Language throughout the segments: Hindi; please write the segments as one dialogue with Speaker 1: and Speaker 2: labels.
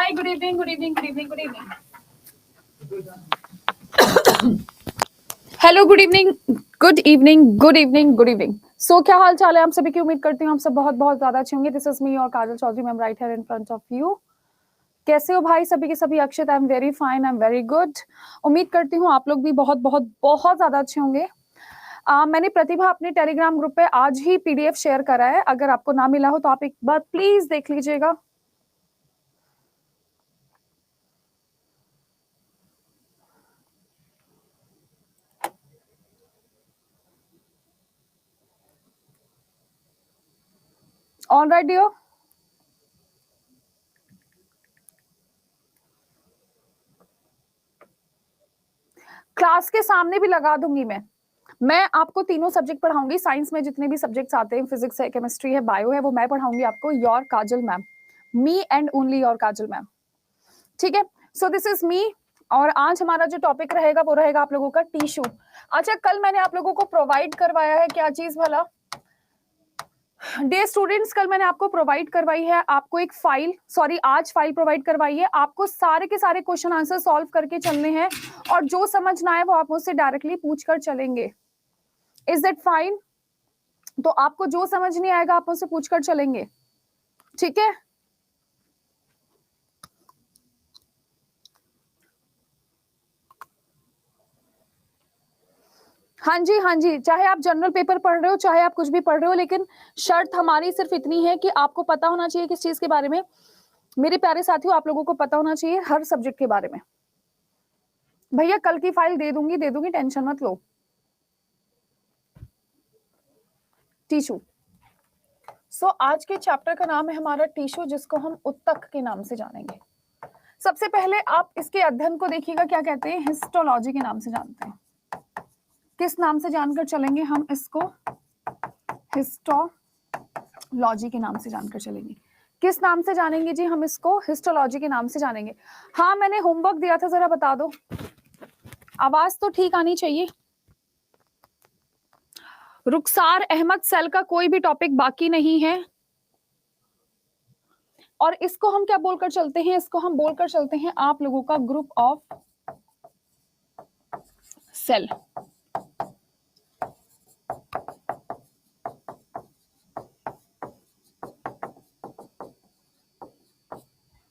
Speaker 1: Hi, good evening, good evening, good evening, good evening. Hello, good evening, good evening, good evening, good evening. So क्या हाल चाल है आप सभी की? उम्मीद करती हूँ आप सब बहुत बहुत ज्यादा अच्छे होंगे. दिस इज मी और Kajal Chaudhary, ma'am right here in front of you. कैसे हो भाई सभी के सभी? Akshit, I am very fine, I am very good. उम्मीद करती हूँ आप लोग भी बहुत बहुत बहुत ज्यादा अच्छे होंगे. मैंने प्रतिभा अपने टेलीग्राम ग्रुप पे आज ही पीडीएफ शेयर करा है. अगर आपको ना मिला हो तो आप एक बार प्लीज देख लीजिएगा. All right dear. क्लास के सामने भी लगा दूंगी मैं आपको तीनों सब्जेक्ट पढ़ाऊंगी. साइंस में जितने भी सब्जेक्ट्स आते हैं, फिजिक्स है, केमिस्ट्री है, बायो है, वो मैं पढ़ाऊंगी आपको. Your Kajal ma'am, me and only your Kajal ma'am. ठीक है. So this is me. और आज हमारा जो टॉपिक रहेगा वो रहेगा आप लोगों का टिश्यू. अच्छा, कल मैंने आप लोगों को प्रोवाइड करवाया है क्या चीज भला? डे स्टूडेंट्स, कल मैंने आपको प्रोवाइड करवाई है आपको एक फाइल, सॉरी आज फाइल प्रोवाइड करवाई है आपको. सारे के सारे क्वेश्चन आंसर सॉल्व करके चलने हैं और जो समझ ना आए वो आप मुझसे डायरेक्टली पूछ कर चलेंगे. Is that fine? तो आपको जो समझ नहीं आएगा आप मुझसे पूछकर चलेंगे. ठीक है. हाँ जी, हाँ जी. चाहे आप जनरल पेपर पढ़ रहे हो, चाहे आप कुछ भी पढ़ रहे हो, लेकिन शर्त हमारी सिर्फ इतनी है कि आपको पता होना चाहिए किस चीज के बारे में. मेरे प्यारे साथियों, आप लोगों को पता होना चाहिए हर सब्जेक्ट के बारे में. भैया कल की फाइल दे दूंगी, टेंशन मत लो. टिश्यू. सो आज के चैप्टर का नाम है हमारा टिश्यू, जिसको हम उत्तक के नाम से जानेंगे. सबसे पहले आप इसके अध्ययन को देखिएगा, क्या कहते हैं, हिस्टोलॉजी के नाम से जानते हैं. किस नाम से जानकर चलेंगे हम इसको? हिस्टोलॉजी के नाम से जानकर चलेंगे. किस नाम से जानेंगे जी हम इसको? हिस्टोलॉजी के नाम से जानेंगे. हाँ, मैंने होमवर्क दिया था, जरा बता दो. आवाज तो ठीक आनी चाहिए. रुखसार अहमद, सेल का कोई भी टॉपिक बाकी नहीं है. और इसको हम क्या बोलकर चलते हैं? इसको हम बोलकर चलते हैं आप लोगों का ग्रुप ऑफ सेल.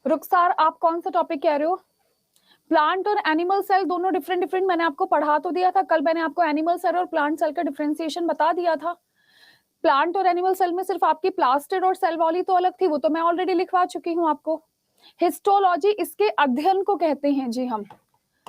Speaker 1: रुखसार, आप कौन सा टॉपिक कह रहे हो? प्लांट और एनिमल सेल दोनों डिफरेंट डिफरेंट. मैंने आपको पढ़ा तो दिया था कल. मैंने आपको एनिमल सेल और प्लांट सेल का डिफरेंशिएशन बता दिया था. प्लांट और एनिमल सेल में सिर्फ आपकी प्लास्टिड और सेल वॉली तो अलग थी, वो तो मैं ऑलरेडी लिखवा चुकी हूँ आपको. हिस्टोलॉजी इसके अध्ययन को कहते हैं जी.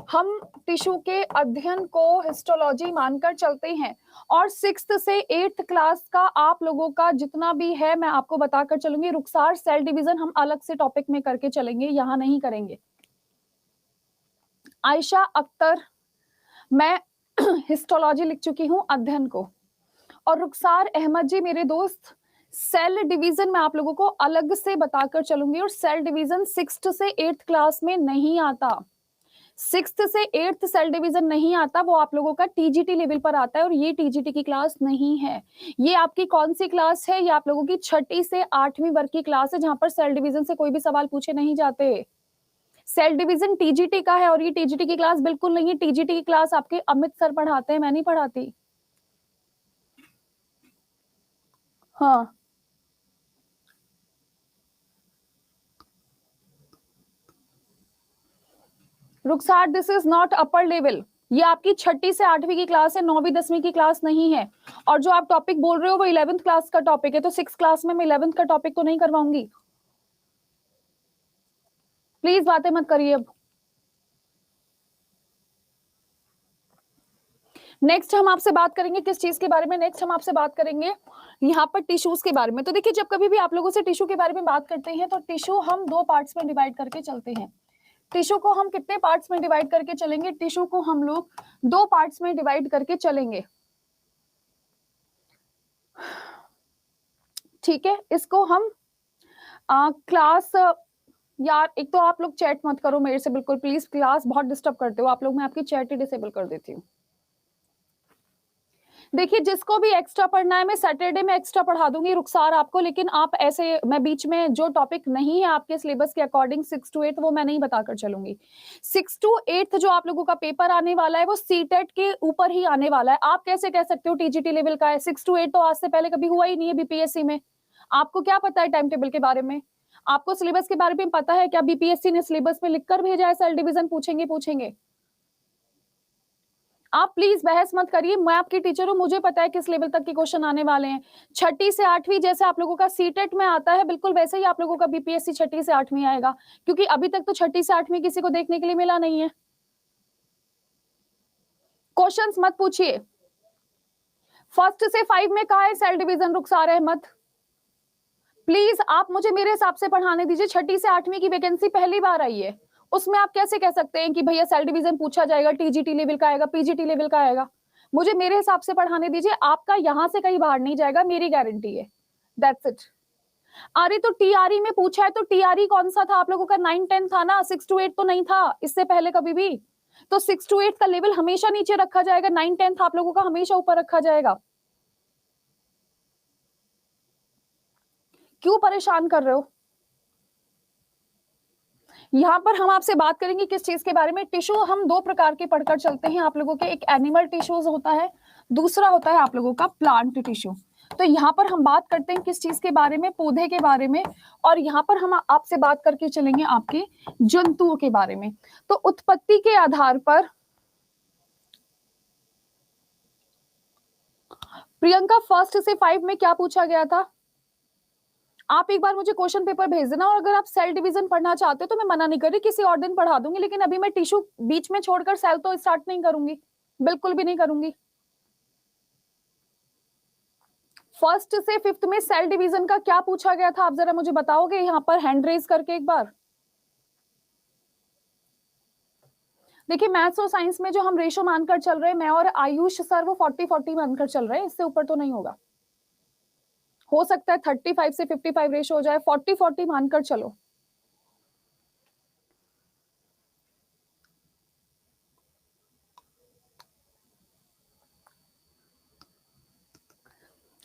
Speaker 1: हम टिश्यू के अध्ययन को हिस्टोलॉजी मानकर चलते हैं. और 6th से 8th क्लास का आप लोगों का जितना भी है मैं आपको बताकर चलूंगी. रुखसार, सेल डिवीजन हम अलग से टॉपिक में करके चलेंगे, यहां नहीं करेंगे. आयशा अख्तर, मैं हिस्टोलॉजी लिख चुकी हूं अध्ययन को. और रुखसार अहमद जी मेरे दोस्त, सेल डिवीजन मैं आप लोगों को अलग से बताकर चलूंगी. और सेल डिवीजन 6th से 8th क्लास में नहीं आता. 6th से 8th सेल डिवीजन नहीं आता, वो आप लोगों का टीजीटी लेवल पर आता है. और ये टीजीटी की क्लास नहीं है. ये आपकी कौन सी क्लास है? ये आप लोगों की 6ठी से 8वीं वर्ग की क्लास है, जहां पर सेल डिवीजन से कोई भी सवाल पूछे नहीं जाते. सेल डिवीजन टीजीटी का है और ये टीजीटी की क्लास बिल्कुल नहीं है. टीजीटी की क्लास आपके अमित सर पढ़ाते हैं, मैं नहीं पढ़ाती. हाँ, Rukhsar, this is not upper level. ये आपकी 6ठी से 8वीं की क्लास है, 9वीं 10वीं की क्लास नहीं है. और जो आप टॉपिक बोल रहे हो वो 11th क्लास का टॉपिक है, तो 6th क्लास में मैं 11th का टॉपिक तो नहीं करवाऊंगी. प्लीज बातें मत करिए. अब नेक्स्ट हम आपसे बात करेंगे किस चीज के बारे में? नेक्स्ट हम आपसे बात करेंगे यहाँ पर टिश्यूज के बारे में. तो देखिए, जब कभी भी आप लोगों से टिश्यू के बारे में बात करते हैं तो टिश्यू हम 2 पार्ट्स में डिवाइड करके चलते हैं. टिश्यू को हम कितने पार्ट्स में डिवाइड करके चलेंगे? टिश्यू को हम लोग 2 पार्ट्स में डिवाइड करके चलेंगे. ठीक है. इसको हम क्लास, यार एक तो आप लोग चैट मत करो मेरे से बिल्कुल प्लीज. क्लास बहुत डिस्टर्ब करते हो आप लोग. मैं आपकी चैट ही डिसेबल कर देती हूँ. देखिए जिसको भी एक्स्ट्रा पढ़ना है मैं सैटरडे में एक्स्ट्रा पढ़ा दूंगी रुखसार आपको, लेकिन आप ऐसे मैं बीच में जो टॉपिक नहीं है आपके सिलेबस के अकॉर्डिंग 6 to 8 वो मैं नहीं बताकर चलूंगी। 6 to 8 जो आप लोगों का पेपर आने वाला है वो सीटेट के ऊपर ही आने वाला है। आप कैसे कह सकते हो टीजीटी लेवल का है? 6 to 8 तो आज से पहले कभी हुआ ही नहीं है बीपीएससी में। आपको क्या पता है टाइम टेबल के बारे में? आपको सिलेबस के बारे में पता है क्या? बीपीएससी ने सिलेबस में लिखकर भेजा है सेल डिवीजन पूछेंगे? आप प्लीज बहस मत करिए, मैं आपकी टीचर हूं, मुझे पता है किस लेवल तक के क्वेश्चन आने वाले हैं। 6ठी से 8वीं जैसे आप लोगों का सीटेट में आता है बिल्कुल वैसे ही आप लोगों का बीपीएससी 6ठी से 8वीं आएगा, क्योंकि अभी तक तो 6ठी से 8वीं किसी को देखने के लिए मिला नहीं है। क्वेश्चंस मत पूछिए। 1st से 5 में कहा है cell division Rukhsar Ahmed? Please आप मुझे मेरे हिसाब से पढ़ाने दीजिए। 6ठी से 8वीं की वैकेंसी पहली बार आई है, उसमें आप कैसे कह सकते हैं कि भैया सेल डिवीजन पूछा जाएगा, टीजीटी लेवल का आएगा, पीजीटी लेवल का आएगा? मुझे मेरे हिसाब से पढ़ाने दीजिए, आपका यहां से कहीं बाहर नहीं जाएगा, मेरी गारंटी है। That's it. अरे तो टीआरई में पूछा है तो टीआरई कौन सा था आप लोगों का? 9-10 था ना, 6 to 8 तो नहीं था इससे पहले कभी भी। तो 6 to 8 का लेवल हमेशा नीचे रखा जाएगा, 9-10 आप लोगों का हमेशा ऊपर रखा जाएगा। क्यों परेशान कर रहे हो? यहाँ पर हम आपसे बात करेंगे किस चीज के बारे में? टिश्यू हम 2 प्रकार के पढ़कर चलते हैं आप लोगों के, एक एनिमल टिश्यूज होता है, दूसरा होता है आप लोगों का प्लांट टिश्यू। तो यहाँ पर हम बात करते हैं किस चीज के बारे में? पौधे के बारे में। और यहाँ पर हम आपसे बात करके चलेंगे आपके जंतुओं के बारे में। तो उत्पत्ति के आधार पर प्रियंका 1st से 5 में क्या पूछा गया था? आप एक बार मुझे क्वेश्चन पेपर भेज देना, और अगर आप सेल डिवीजन पढ़ना चाहते हो तो मैं मना नहीं कर रही, किसी और दिन पढ़ा दूंगी, लेकिन अभी मैं टिश्यू बीच में छोड़कर सेल तो स्टार्ट नहीं करूंगी, बिल्कुल भी नहीं करूंगी। 1st से 5th में सेल डिवीजन का क्या पूछा गया था आप जरा मुझे बताओगे यहाँ पर हैंड रेज करके एक बार? देखिए मैथ्स और साइंस में जो हम रेशो मानकर चल रहे हैं, मैं और आयुष सर वो 40-40 मानकर चल रहे हैं, इससे ऊपर तो नहीं होगा। हो सकता है 35 से 55 रेशो हो जाए, 40-40 मानकर चलो।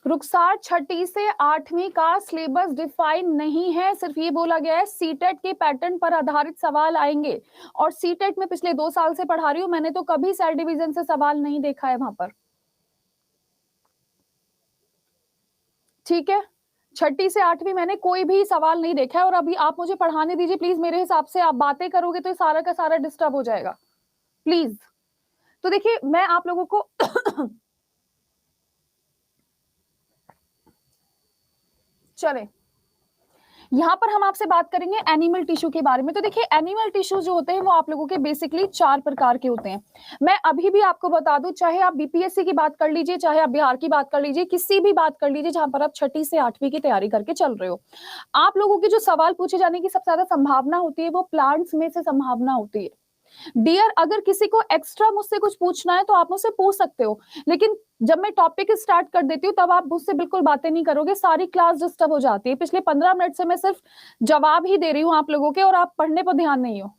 Speaker 1: रुखसार 6ठी से 8वीं का सिलेबस डिफाइन नहीं है, सिर्फ ये बोला गया है सीटेट के पैटर्न पर आधारित सवाल आएंगे। और सीटेट में पिछले 2 साल से पढ़ा रही हूं, मैंने तो कभी सेल डिवीजन से सवाल नहीं देखा है वहां पर। ठीक है, 6ठी से 8वीं मैंने कोई भी सवाल नहीं देखा है। और अभी आप मुझे पढ़ाने दीजिए प्लीज, मेरे हिसाब से आप बातें करोगे तो सारा का सारा डिस्टर्ब हो जाएगा प्लीज। तो देखिए मैं आप लोगों को चले यहाँ पर हम आपसे बात करेंगे एनिमल टिश्यू के बारे में। तो देखिए एनिमल टिश्यू जो होते हैं वो आप लोगों के बेसिकली 4 प्रकार के होते हैं। मैं अभी भी आपको बता दूं, चाहे आप बीपीएससी की बात कर लीजिए, चाहे आप बिहार की बात कर लीजिए, किसी भी बात कर लीजिए जहां पर आप 6ठी से 8वीं की तैयारी करके चल रहे हो, आप लोगों की जो सवाल पूछे जाने की सबसे ज्यादा संभावना होती है वो प्लांट्स में से संभावना होती है। डियर अगर किसी को एक्स्ट्रा मुझसे कुछ पूछना है तो आप मुझसे पूछ सकते हो, लेकिन जब मैं टॉपिक स्टार्ट कर देती हूँ तब आप मुझसे बिल्कुल बातें नहीं करोगे, सारी क्लास डिस्टर्ब हो जाती है। पिछले 15 मिनट से मैं सिर्फ जवाब ही दे रही हूँ आप लोगों के, और आप पढ़ने पर ध्यान नहीं हो।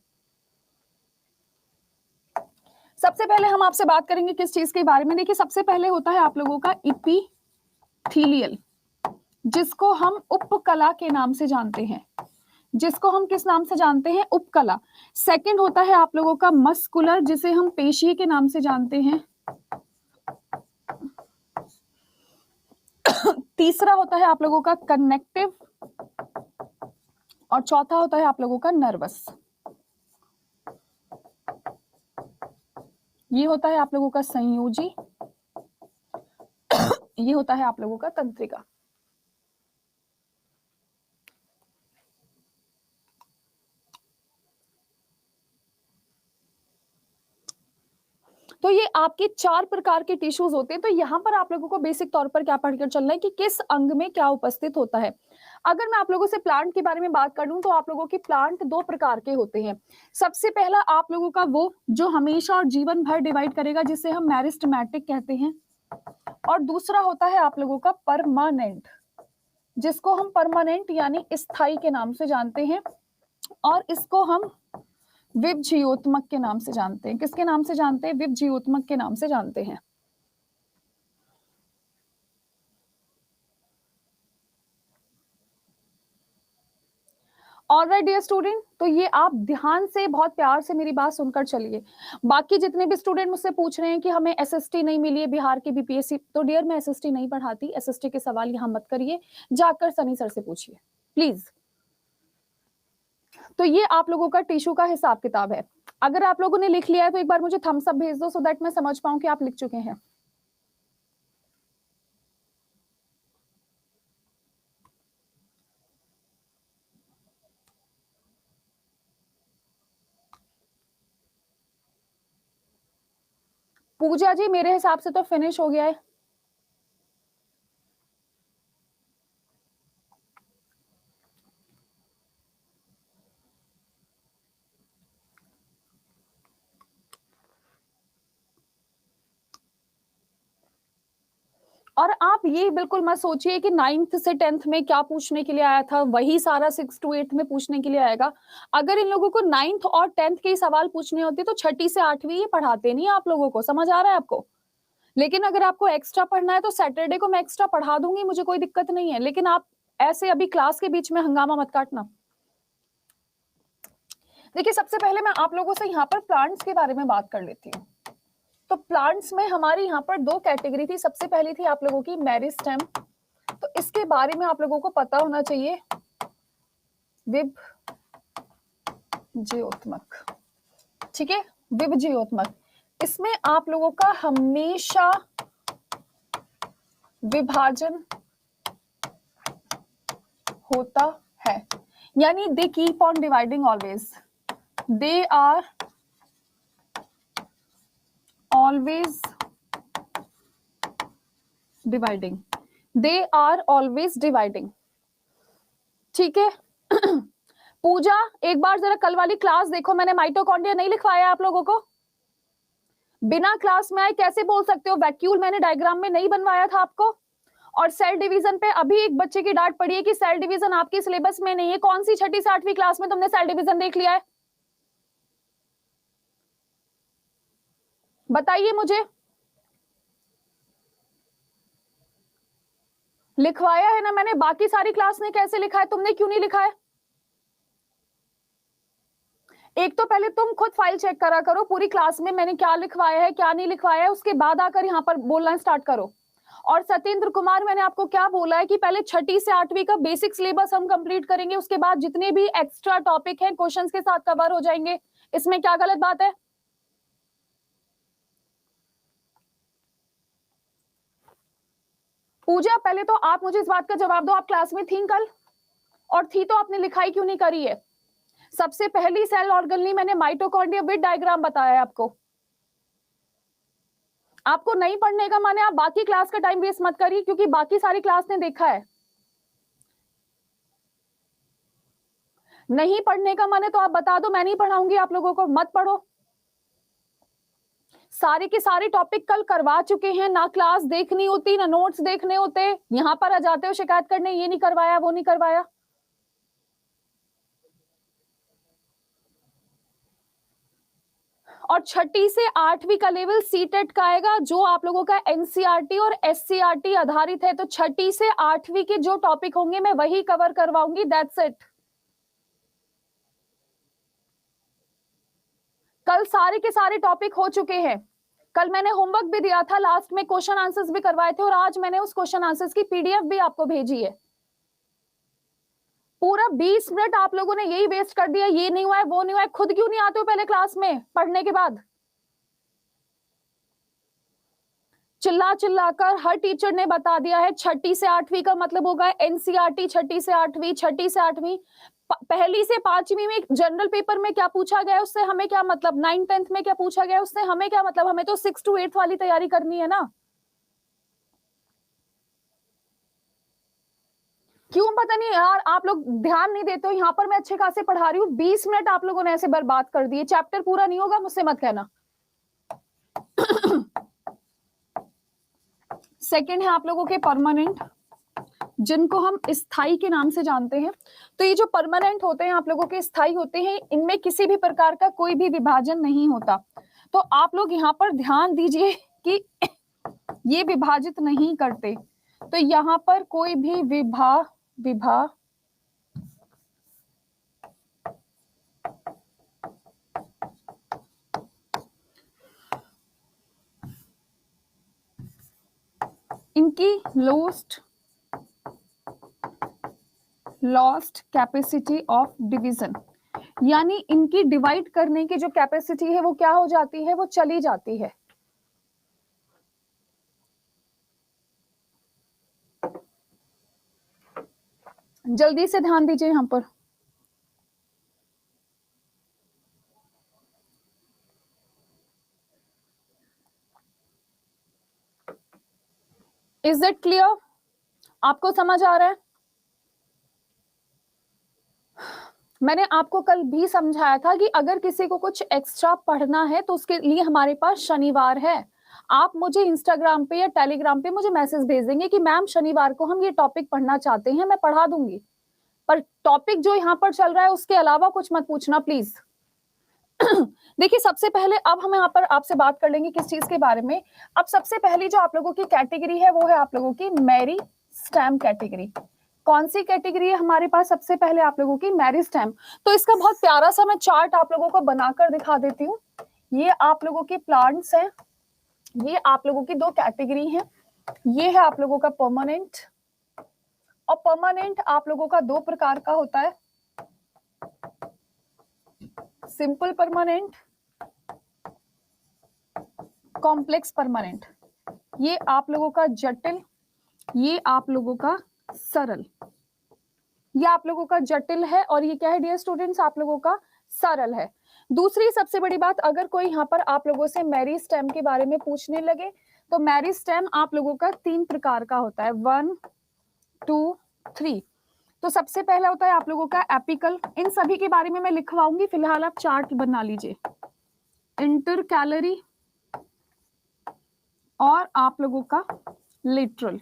Speaker 1: सबसे पहले हम आपसे बात करेंगे किस चीज के बारे में? देखिए सबसे पहले होता है आप लोगों का इपीथीलियल, जिसको हम उपकला के नाम से जानते हैं, जिसको हम किस नाम से जानते हैं? उपकला। सेकंड होता है आप लोगों का मस्कुलर, जिसे हम पेशीय के नाम से जानते हैं। तीसरा होता है आप लोगों का कनेक्टिव, और चौथा होता है आप लोगों का नर्वस। ये होता है आप लोगों का संयोजी, ये होता है आप लोगों का तंत्रिका। तो ये आपके 4 प्रकार के टिश्यूज होते हैं। तो यहाँ पर आप लोगों को बेसिक तौर पर क्या पढ़कर चलना है कि किस अंग में क्या उपस्थित होता है। अगर मैं आप लोगों से प्लांट के बारे में बात करूं तो आप लोगों के प्लांट 2 प्रकार के होते हैं। सबसे पहला आप लोगों का वो जो हमेशा और जीवन भर डिवाइड करेगा, जिसे हम मेरिस्टेमेटिक कहते हैं, और दूसरा होता है आप लोगों का परमानेंट, जिसको हम परमानेंट यानी स्थायी के नाम से जानते हैं, और इसको हम विभज्योत्मक के नाम से जानते हैं। किसके नाम से जानते हैं? विभज्योत्मक के नाम से जानते हैं। ऑलराइट डियर स्टूडेंट, तो ये आप ध्यान से बहुत प्यार से मेरी बात सुनकर चलिए। बाकी जितने भी स्टूडेंट मुझसे पूछ रहे हैं कि हमें एसएसटी नहीं मिली है बिहार की बीपीएससी, तो डियर मैं एसएसटी नहीं पढ़ाती, एसएसटी के सवाल यहाँ मत करिए, जाकर सनी सर से पूछिए प्लीज। तो ये आप लोगों का टिश्यू का हिसाब किताब है। अगर आप लोगों ने लिख लिया है तो एक बार मुझे थम्स अप भेज दो सो दैट मैं समझ पाऊं कि आप लिख चुके हैं। पूजा जी मेरे हिसाब से तो फिनिश हो गया है। और आप ये बिल्कुल मत सोचिए कि 9th से 10th में क्या पूछने के लिए आया था वही सारा 6 to 8 में पूछने के लिए आएगा। अगर इन लोगों को 9th और 10th के सवाल पूछने होते तो 6ठी से 8वीं ये पढ़ाते नहीं आप लोगों को, समझ आ रहा है आपको। लेकिन अगर आपको एक्स्ट्रा पढ़ना है तो सैटरडे को मैं एक्स्ट्रा पढ़ा दूंगी, मुझे कोई दिक्कत नहीं है, लेकिन आप ऐसे अभी क्लास के बीच में हंगामा मत काटना। देखिए सबसे पहले मैं आप लोगों से यहाँ पर प्लांट्स के बारे में बात कर लेती हूँ। तो प्लांट्स में हमारी यहाँ पर 2 कैटेगरी थी। सबसे पहली थी आप लोगों की मेरिस्टेम, तो इसके बारे में आप लोगों को पता होना चाहिए। विभज्योत्मक, ठीक है, विभज्योत्मक, इसमें आप लोगों का हमेशा विभाजन होता है, यानी they keep on dividing always, they are always dividing, they are always dividing, ठीक है। पूजा एक बार जरा कल वाली क्लास देखो, मैंने माइटोकॉन्ड्रिया नहीं लिखवाया आप लोगों को। बिना क्लास में आए कैसे बोल सकते हो वैक्यूल मैंने डायग्राम में नहीं बनवाया था आपको। और सेल डिवीजन पे अभी एक बच्चे की डांट पड़ी है कि सेल डिवीजन आपके सिलेबस में नहीं है। कौन सी 6ठी से 8वीं क्लास में तुमने सेल डिवीजन देख लिया है, बताइए मुझे। लिखवाया है ना मैंने, बाकी सारी क्लास ने कैसे लिखा है, तुमने क्यों नहीं लिखा है। एक तो पहले तुम खुद फाइल चेक करा करो पूरी क्लास में मैंने क्या लिखवाया है क्या नहीं लिखवाया है, उसके बाद आकर यहाँ पर बोलना स्टार्ट करो। और सत्येंद्र कुमार मैंने आपको क्या बोला है कि पहले 6ठी से 8वीं का बेसिक सिलेबस हम कंप्लीट करेंगे, उसके बाद जितने भी एक्स्ट्रा टॉपिक हैं क्वेश्चंस के साथ कवर हो जाएंगे। इसमें क्या गलत बात है। पूजा पहले तो आप मुझे इस बात का जवाब दो, आप क्लास में थी कल, और थी तो आपने लिखाई क्यों नहीं करी है। सबसे पहली सेल ऑर्गेनेल मैंने माइटोकॉन्ड्रिया विद डायग्राम बताया है आपको। आपको नहीं पढ़ने का माने आप बाकी क्लास का टाइम वेस्ट मत करिए, क्योंकि बाकी सारी क्लास ने देखा है। नहीं पढ़ने का माने तो आप बता दो, मैं नहीं पढ़ाऊंगी आप लोगों को, मत पढ़ो। सारे के सारे टॉपिक कल करवा चुके हैं, ना क्लास देखनी होती ना नोट्स देखने होते, यहां पर आ जाते हो शिकायत करने, ये नहीं करवाया वो नहीं करवाया। और 6ठी से 8वीं का लेवल सीटेट का आएगा जो आप लोगों का एनसीईआरटी और एससीईआरटी आधारित है। तो 6ठी से 8वीं के जो टॉपिक होंगे मैं वही कवर करवाऊंगी, दैट्स इट। कल सारे के सारे टॉपिक हो चुके हैं। कल मैंने होमवर्क भी दिया था, लास्ट में क्वेश्चन आंसर्स भी करवाए थे, और आज मैंने उस क्वेश्चन आंसर्स की पीडीएफ भी आपको भेजी है। पूरा 20 मिनट आप लोगों ने यही वेस्ट कर दिया, ये नहीं हुआ है वो नहीं हुआ है। खुद क्यों नहीं आते हो पहले क्लास में पढ़ने के बाद। चिल्ला चिल्लाकर हर टीचर ने बता दिया है 6ठी से 8वीं का मतलब होगा एनसीईआरटी 6ठी से 8वीं, 6ठी से 8वीं। पहली से 5वीं में जनरल पेपर में क्या पूछा गया उससे हमें क्या मतलब, 9th 10th में क्या पूछा गया उससे हमें क्या मतलब, हमें तो 6 to 8 वाली तैयारी करनी है ना। क्यों पता नहीं यार आप लोग ध्यान नहीं देते हो। यहाँ पर मैं अच्छे खासे पढ़ा रही हूँ, 20 मिनट आप लोगों ने ऐसे बर्बाद कर दिए। चैप्टर पूरा नहीं होगा मुझसे मत कहना। सेकंड है आप लोगों के परमानेंट, जिनको हम स्थाई के नाम से जानते हैं। तो ये जो परमानेंट होते हैं आप लोगों के स्थाई होते हैं, इनमें किसी भी प्रकार का कोई भी विभाजन नहीं होता। तो आप लोग यहाँ पर ध्यान दीजिए कि ये विभाजित नहीं करते, तो यहाँ पर कोई भी इनकी लॉस्ट कैपेसिटी ऑफ डिवीजन, यानी इनकी डिवाइड करने की जो कैपेसिटी है वो क्या हो जाती है, वो चली जाती है। जल्दी से ध्यान दीजिए यहां पर। Is it clear? आपको समझ आ रहा है? मैंने आपको कल भी समझाया था कि अगर किसी को कुछ एक्स्ट्रा पढ़ना है तो उसके लिए हमारे पास शनिवार है। आप मुझे इंस्टाग्राम पे या टेलीग्राम पे मुझे मैसेज भेज देंगे कि मैम शनिवार को हम ये टॉपिक पढ़ना चाहते हैं, मैं पढ़ा दूंगी। पर टॉपिक जो यहाँ पर चल रहा है उसके अलावा कुछ मत पूछना प्लीज। देखिए सबसे पहले अब हम यहाँ पर आपसे बात कर लेंगे किस चीज के बारे में। अब सबसे पहली जो आप लोगों की कैटेगरी है वो है आप लोगों की मेरी स्टैम कैटेगरी। कौन सी कैटेगरी है हमारे पास? सबसे पहले आप लोगों की मेरी स्टैम। तो इसका बहुत प्यारा सा मैं चार्ट आप लोगों को बनाकर दिखा देती हूँ। ये आप लोगों की प्लांट्स हैं, ये आप लोगों की दो कैटेगरी हैं। ये है आप लोगों का परमानेंट, और परमानेंट आप लोगों का दो प्रकार का होता है, सिंपल परमानेंट, कॉम्प्लेक्स परमानेंट। ये आप लोगों का जटिल, ये आप लोगों का सरल। ये आप लोगों का जटिल है और ये क्या है डियर स्टूडेंट्स, आप लोगों का सरल है। दूसरी सबसे बड़ी बात, अगर कोई यहाँ पर आप लोगों से मेरी स्टेम के बारे में पूछने लगे तो मेरी स्टेम आप लोगों का तीन प्रकार का होता है, 1 2 3। तो सबसे पहला होता है आप लोगों का एपिकल। इन सभी के बारे में मैं लिखवाऊंगी, फिलहाल आप चार्ट बना लीजिए। इंटरकैलरी और आप लोगों का लिटरल।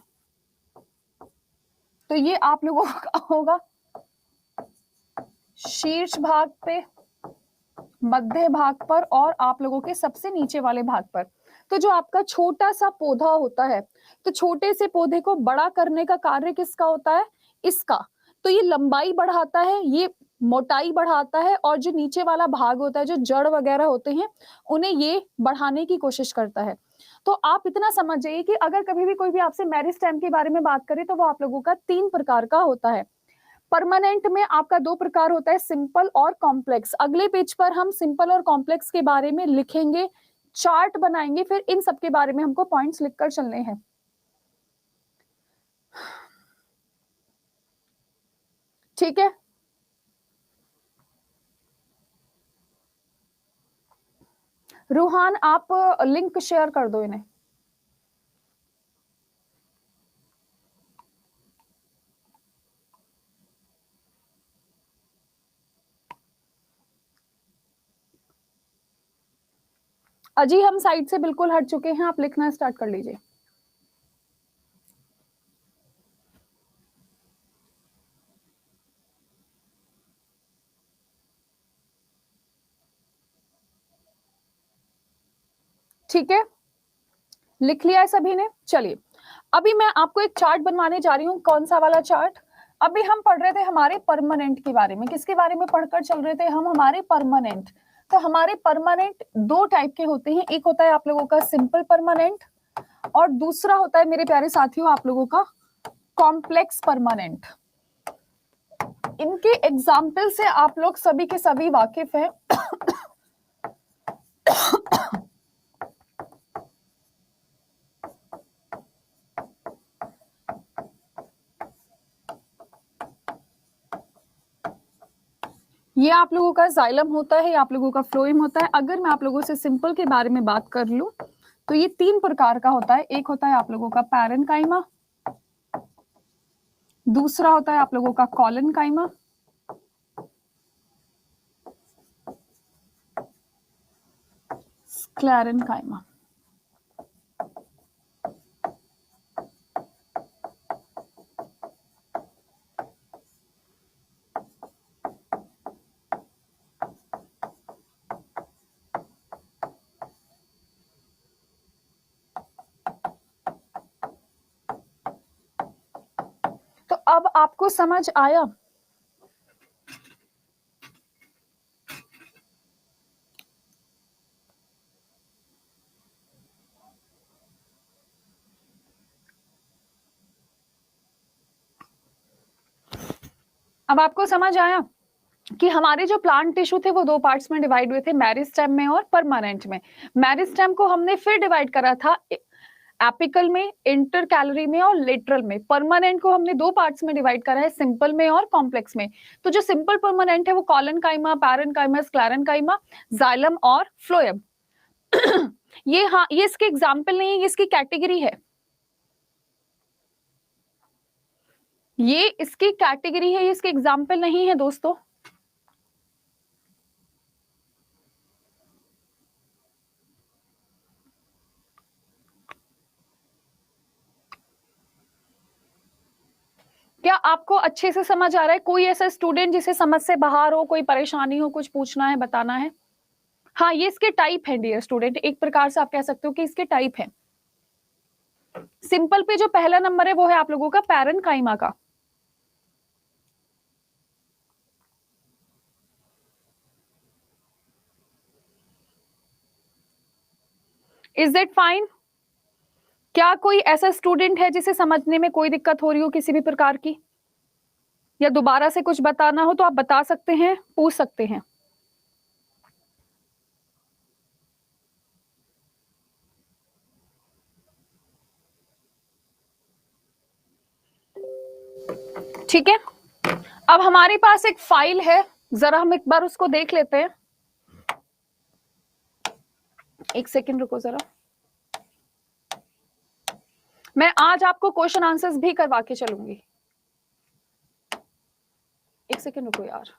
Speaker 1: तो ये आप लोगों का होगा शीर्ष भाग पे, मध्य भाग पर और आप लोगों के सबसे नीचे वाले भाग पर। तो जो आपका छोटा सा पौधा होता है, तो छोटे से पौधे को बड़ा करने का कार्य किसका होता है? इसका। तो ये लंबाई बढ़ाता है, ये मोटाई बढ़ाता है, और जो नीचे वाला भाग होता है, जो जड़ वगैरह होते हैं, उन्हें ये बढ़ाने की कोशिश करता है। तो आप इतना समझ जाइए कि अगर कभी भी कोई भी आपसे मेरिस्टेम के बारे में बात करे तो वो आप लोगों का तीन प्रकार का होता है। परमानेंट में आपका दो प्रकार होता है, सिंपल और कॉम्प्लेक्स। अगले पेज पर हम सिंपल और कॉम्प्लेक्स के बारे में लिखेंगे, चार्ट बनाएंगे, फिर इन सब के बारे में हमको पॉइंट्स लिखकर चलने हैं। ठीक है, रूहान आप लिंक शेयर कर दो इन्हें। अजी हम साइड से बिल्कुल हट चुके हैं, आप लिखना स्टार्ट कर लीजिए। ठीक है, लिख लिया है सभी ने? चलिए अभी मैं आपको एक चार्ट बनवाने जा रही हूँ। कौन सा वाला चार्ट? अभी हम पढ़ रहे थे हमारे परमानेंट के बारे में। किसके बारे में पढ़कर चल रहे थे हम? हमारे परमानेंट। तो हमारे परमानेंट दो टाइप के होते हैं, एक होता है आप लोगों का सिंपल परमानेंट और दूसरा होता है मेरे प्यारे साथियों आप लोगों का कॉम्प्लेक्स परमानेंट। इनके एग्जाम्पल से आप लोग सभी के सभी वाकिफ हैं। ये आप लोगों का जाइलम होता है, आप लोगों का फ्लोएम होता है। अगर मैं आप लोगों से सिंपल के बारे में बात कर लूं तो ये तीन प्रकार का होता है। एक होता है आप लोगों का पैरेन्काइमा, दूसरा होता है आप लोगों का कॉलनकाइमा, स्क्लेरेन्काइमा। तो अब आपको समझ आया? अब आपको समझ आया कि हमारे जो प्लांट टिश्यू थे वो दो पार्ट्स में डिवाइड हुए थे, मेरिस्टेम में और परमानेंट में। मेरिस्टेम को हमने फिर डिवाइड करा था एपिकल में, इंटरकैलरी में और लेटरल में। परमानेंट को हमने दो पार्ट्स में डिवाइड करा है, सिंपल में और कॉम्प्लेक्स में। तो जो सिंपल परमानेंट है वो कॉलनकाइमा, पैरेन्काइमा, स्क्लेरेन्काइमा, जाइलम और फ्लोएम। ये हाँ, ये इसके एग्जाम्पल नहीं है, ये इसकी कैटेगरी है। ये इसकी कैटेगरी है, ये इसके एग्जाम्पल नहीं है दोस्तों। क्या आपको अच्छे से समझ आ रहा है? कोई ऐसा स्टूडेंट जिसे समझ से बाहर हो, कोई परेशानी हो, कुछ पूछना है, बताना है? हाँ, ये इसके टाइप है डियर स्टूडेंट, एक प्रकार से आप कह सकते हो कि इसके टाइप है। सिंपल पे जो पहला नंबर है वो है आप लोगों का पैरेन्काइमा का। Is it fine? क्या कोई ऐसा स्टूडेंट है जिसे समझने में कोई दिक्कत हो रही हो किसी भी प्रकार की, या दोबारा से कुछ बताना हो तो आप बता सकते हैं, पूछ सकते हैं। ठीक है, अब हमारे पास एक फाइल है, जरा हम एक बार उसको देख लेते हैं। एक सेकंड रुको जरा, मैं आज आपको क्वेश्चन आंसर्स भी करवा के चलूंगी। एक सेकंड रुको यार।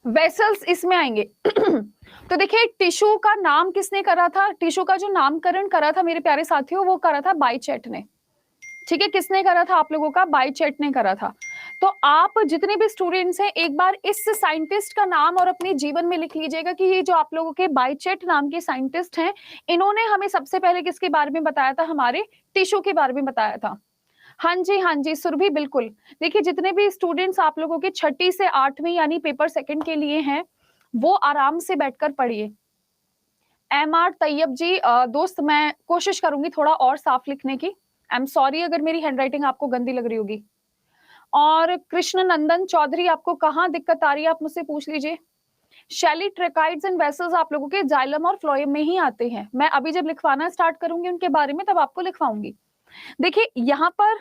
Speaker 1: वेसल्स इसमें आएंगे। तो देखिए, टिश्यू का नाम किसने करा था? टिश्यू का जो नामकरण करा था मेरे प्यारे साथियों, वो करा था बाइचेट ने। ठीक है, किसने करा था? आप लोगों का बाइचेट ने करा था। तो आप जितने भी स्टूडेंट्स हैं, एक बार इस साइंटिस्ट का नाम और अपने जीवन में लिख लीजिएगा कि ये जो आप लोगों के बाइचेट नाम के साइंटिस्ट हैं, इन्होंने हमें सबसे पहले किसके बारे में बताया था? हमारे टिश्यू के बारे में बताया था। हाँ जी सुरभि, बिल्कुल। देखिए, जितने भी स्टूडेंट्स आप लोगों के 6ठी से 8वीं यानी पेपर सेकंड के लिए हैं, वो आराम से बैठकर पढ़िए। MR तैयब जी, दोस्त मैं कोशिश करूंगी थोड़ा और साफ लिखने की। आई एम सॉरी अगर मेरी हैंडराइटिंग आपको गंदी लग रही होगी। और कृष्ण नंदन चौधरी, आपको कहाँ दिक्कत आ रही है आप मुझसे पूछ लीजिए। शैली, ट्रेकाइड्स एंड वेसल्स आप लोगों के जाइलम और फ्लोएम में ही आते हैं। मैं अभी जब लिखवाना स्टार्ट करूंगी उनके बारे में तब आपको लिखवाऊंगी। देखिए, यहाँ पर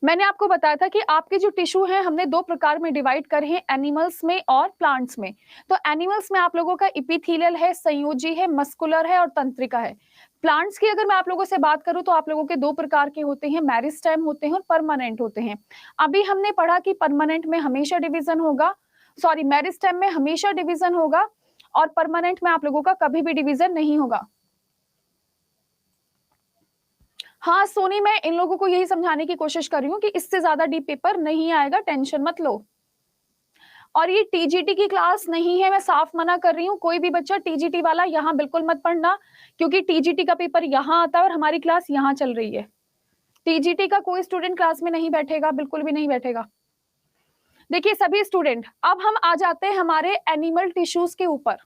Speaker 1: मैंने आपको बताया था कि आपके जो टिश्यू हैं हमने दो प्रकार में डिवाइड करे हैं, एनिमल्स में और प्लांट्स में। तो एनिमल्स में आप लोगों का इपिथेलियल है, संयोजी है, मस्कुलर है और तंत्रिका है। प्लांट्स की अगर मैं आप लोगों से बात करूं तो आप लोगों के दो प्रकार के होते हैं, मेरिस्टेम होते हैं और परमानेंट होते हैं। अभी हमने पढ़ा कि परमानेंट में हमेशा डिवीजन होगा, सॉरी मेरिस्टेम में हमेशा डिवीजन होगा और परमानेंट में आप लोगों का कभी भी डिवीजन नहीं होगा। हाँ सोनी, मैं इन लोगों को यही समझाने की कोशिश कर रही हूँ कि इससे ज्यादा डीप पेपर नहीं आएगा, टेंशन मत लो। और ये टीजीटी की क्लास नहीं है, मैं साफ मना कर रही हूँ। कोई भी बच्चा टीजीटी वाला यहाँ बिल्कुल मत पढ़ना, क्योंकि टीजीटी का पेपर यहाँ आता है और हमारी क्लास यहाँ चल रही है। टीजीटी का कोई स्टूडेंट क्लास में नहीं बैठेगा, बिल्कुल भी नहीं बैठेगा। देखिए सभी स्टूडेंट, अब हम आ जाते हैं हमारे एनिमल टिश्यूज के ऊपर।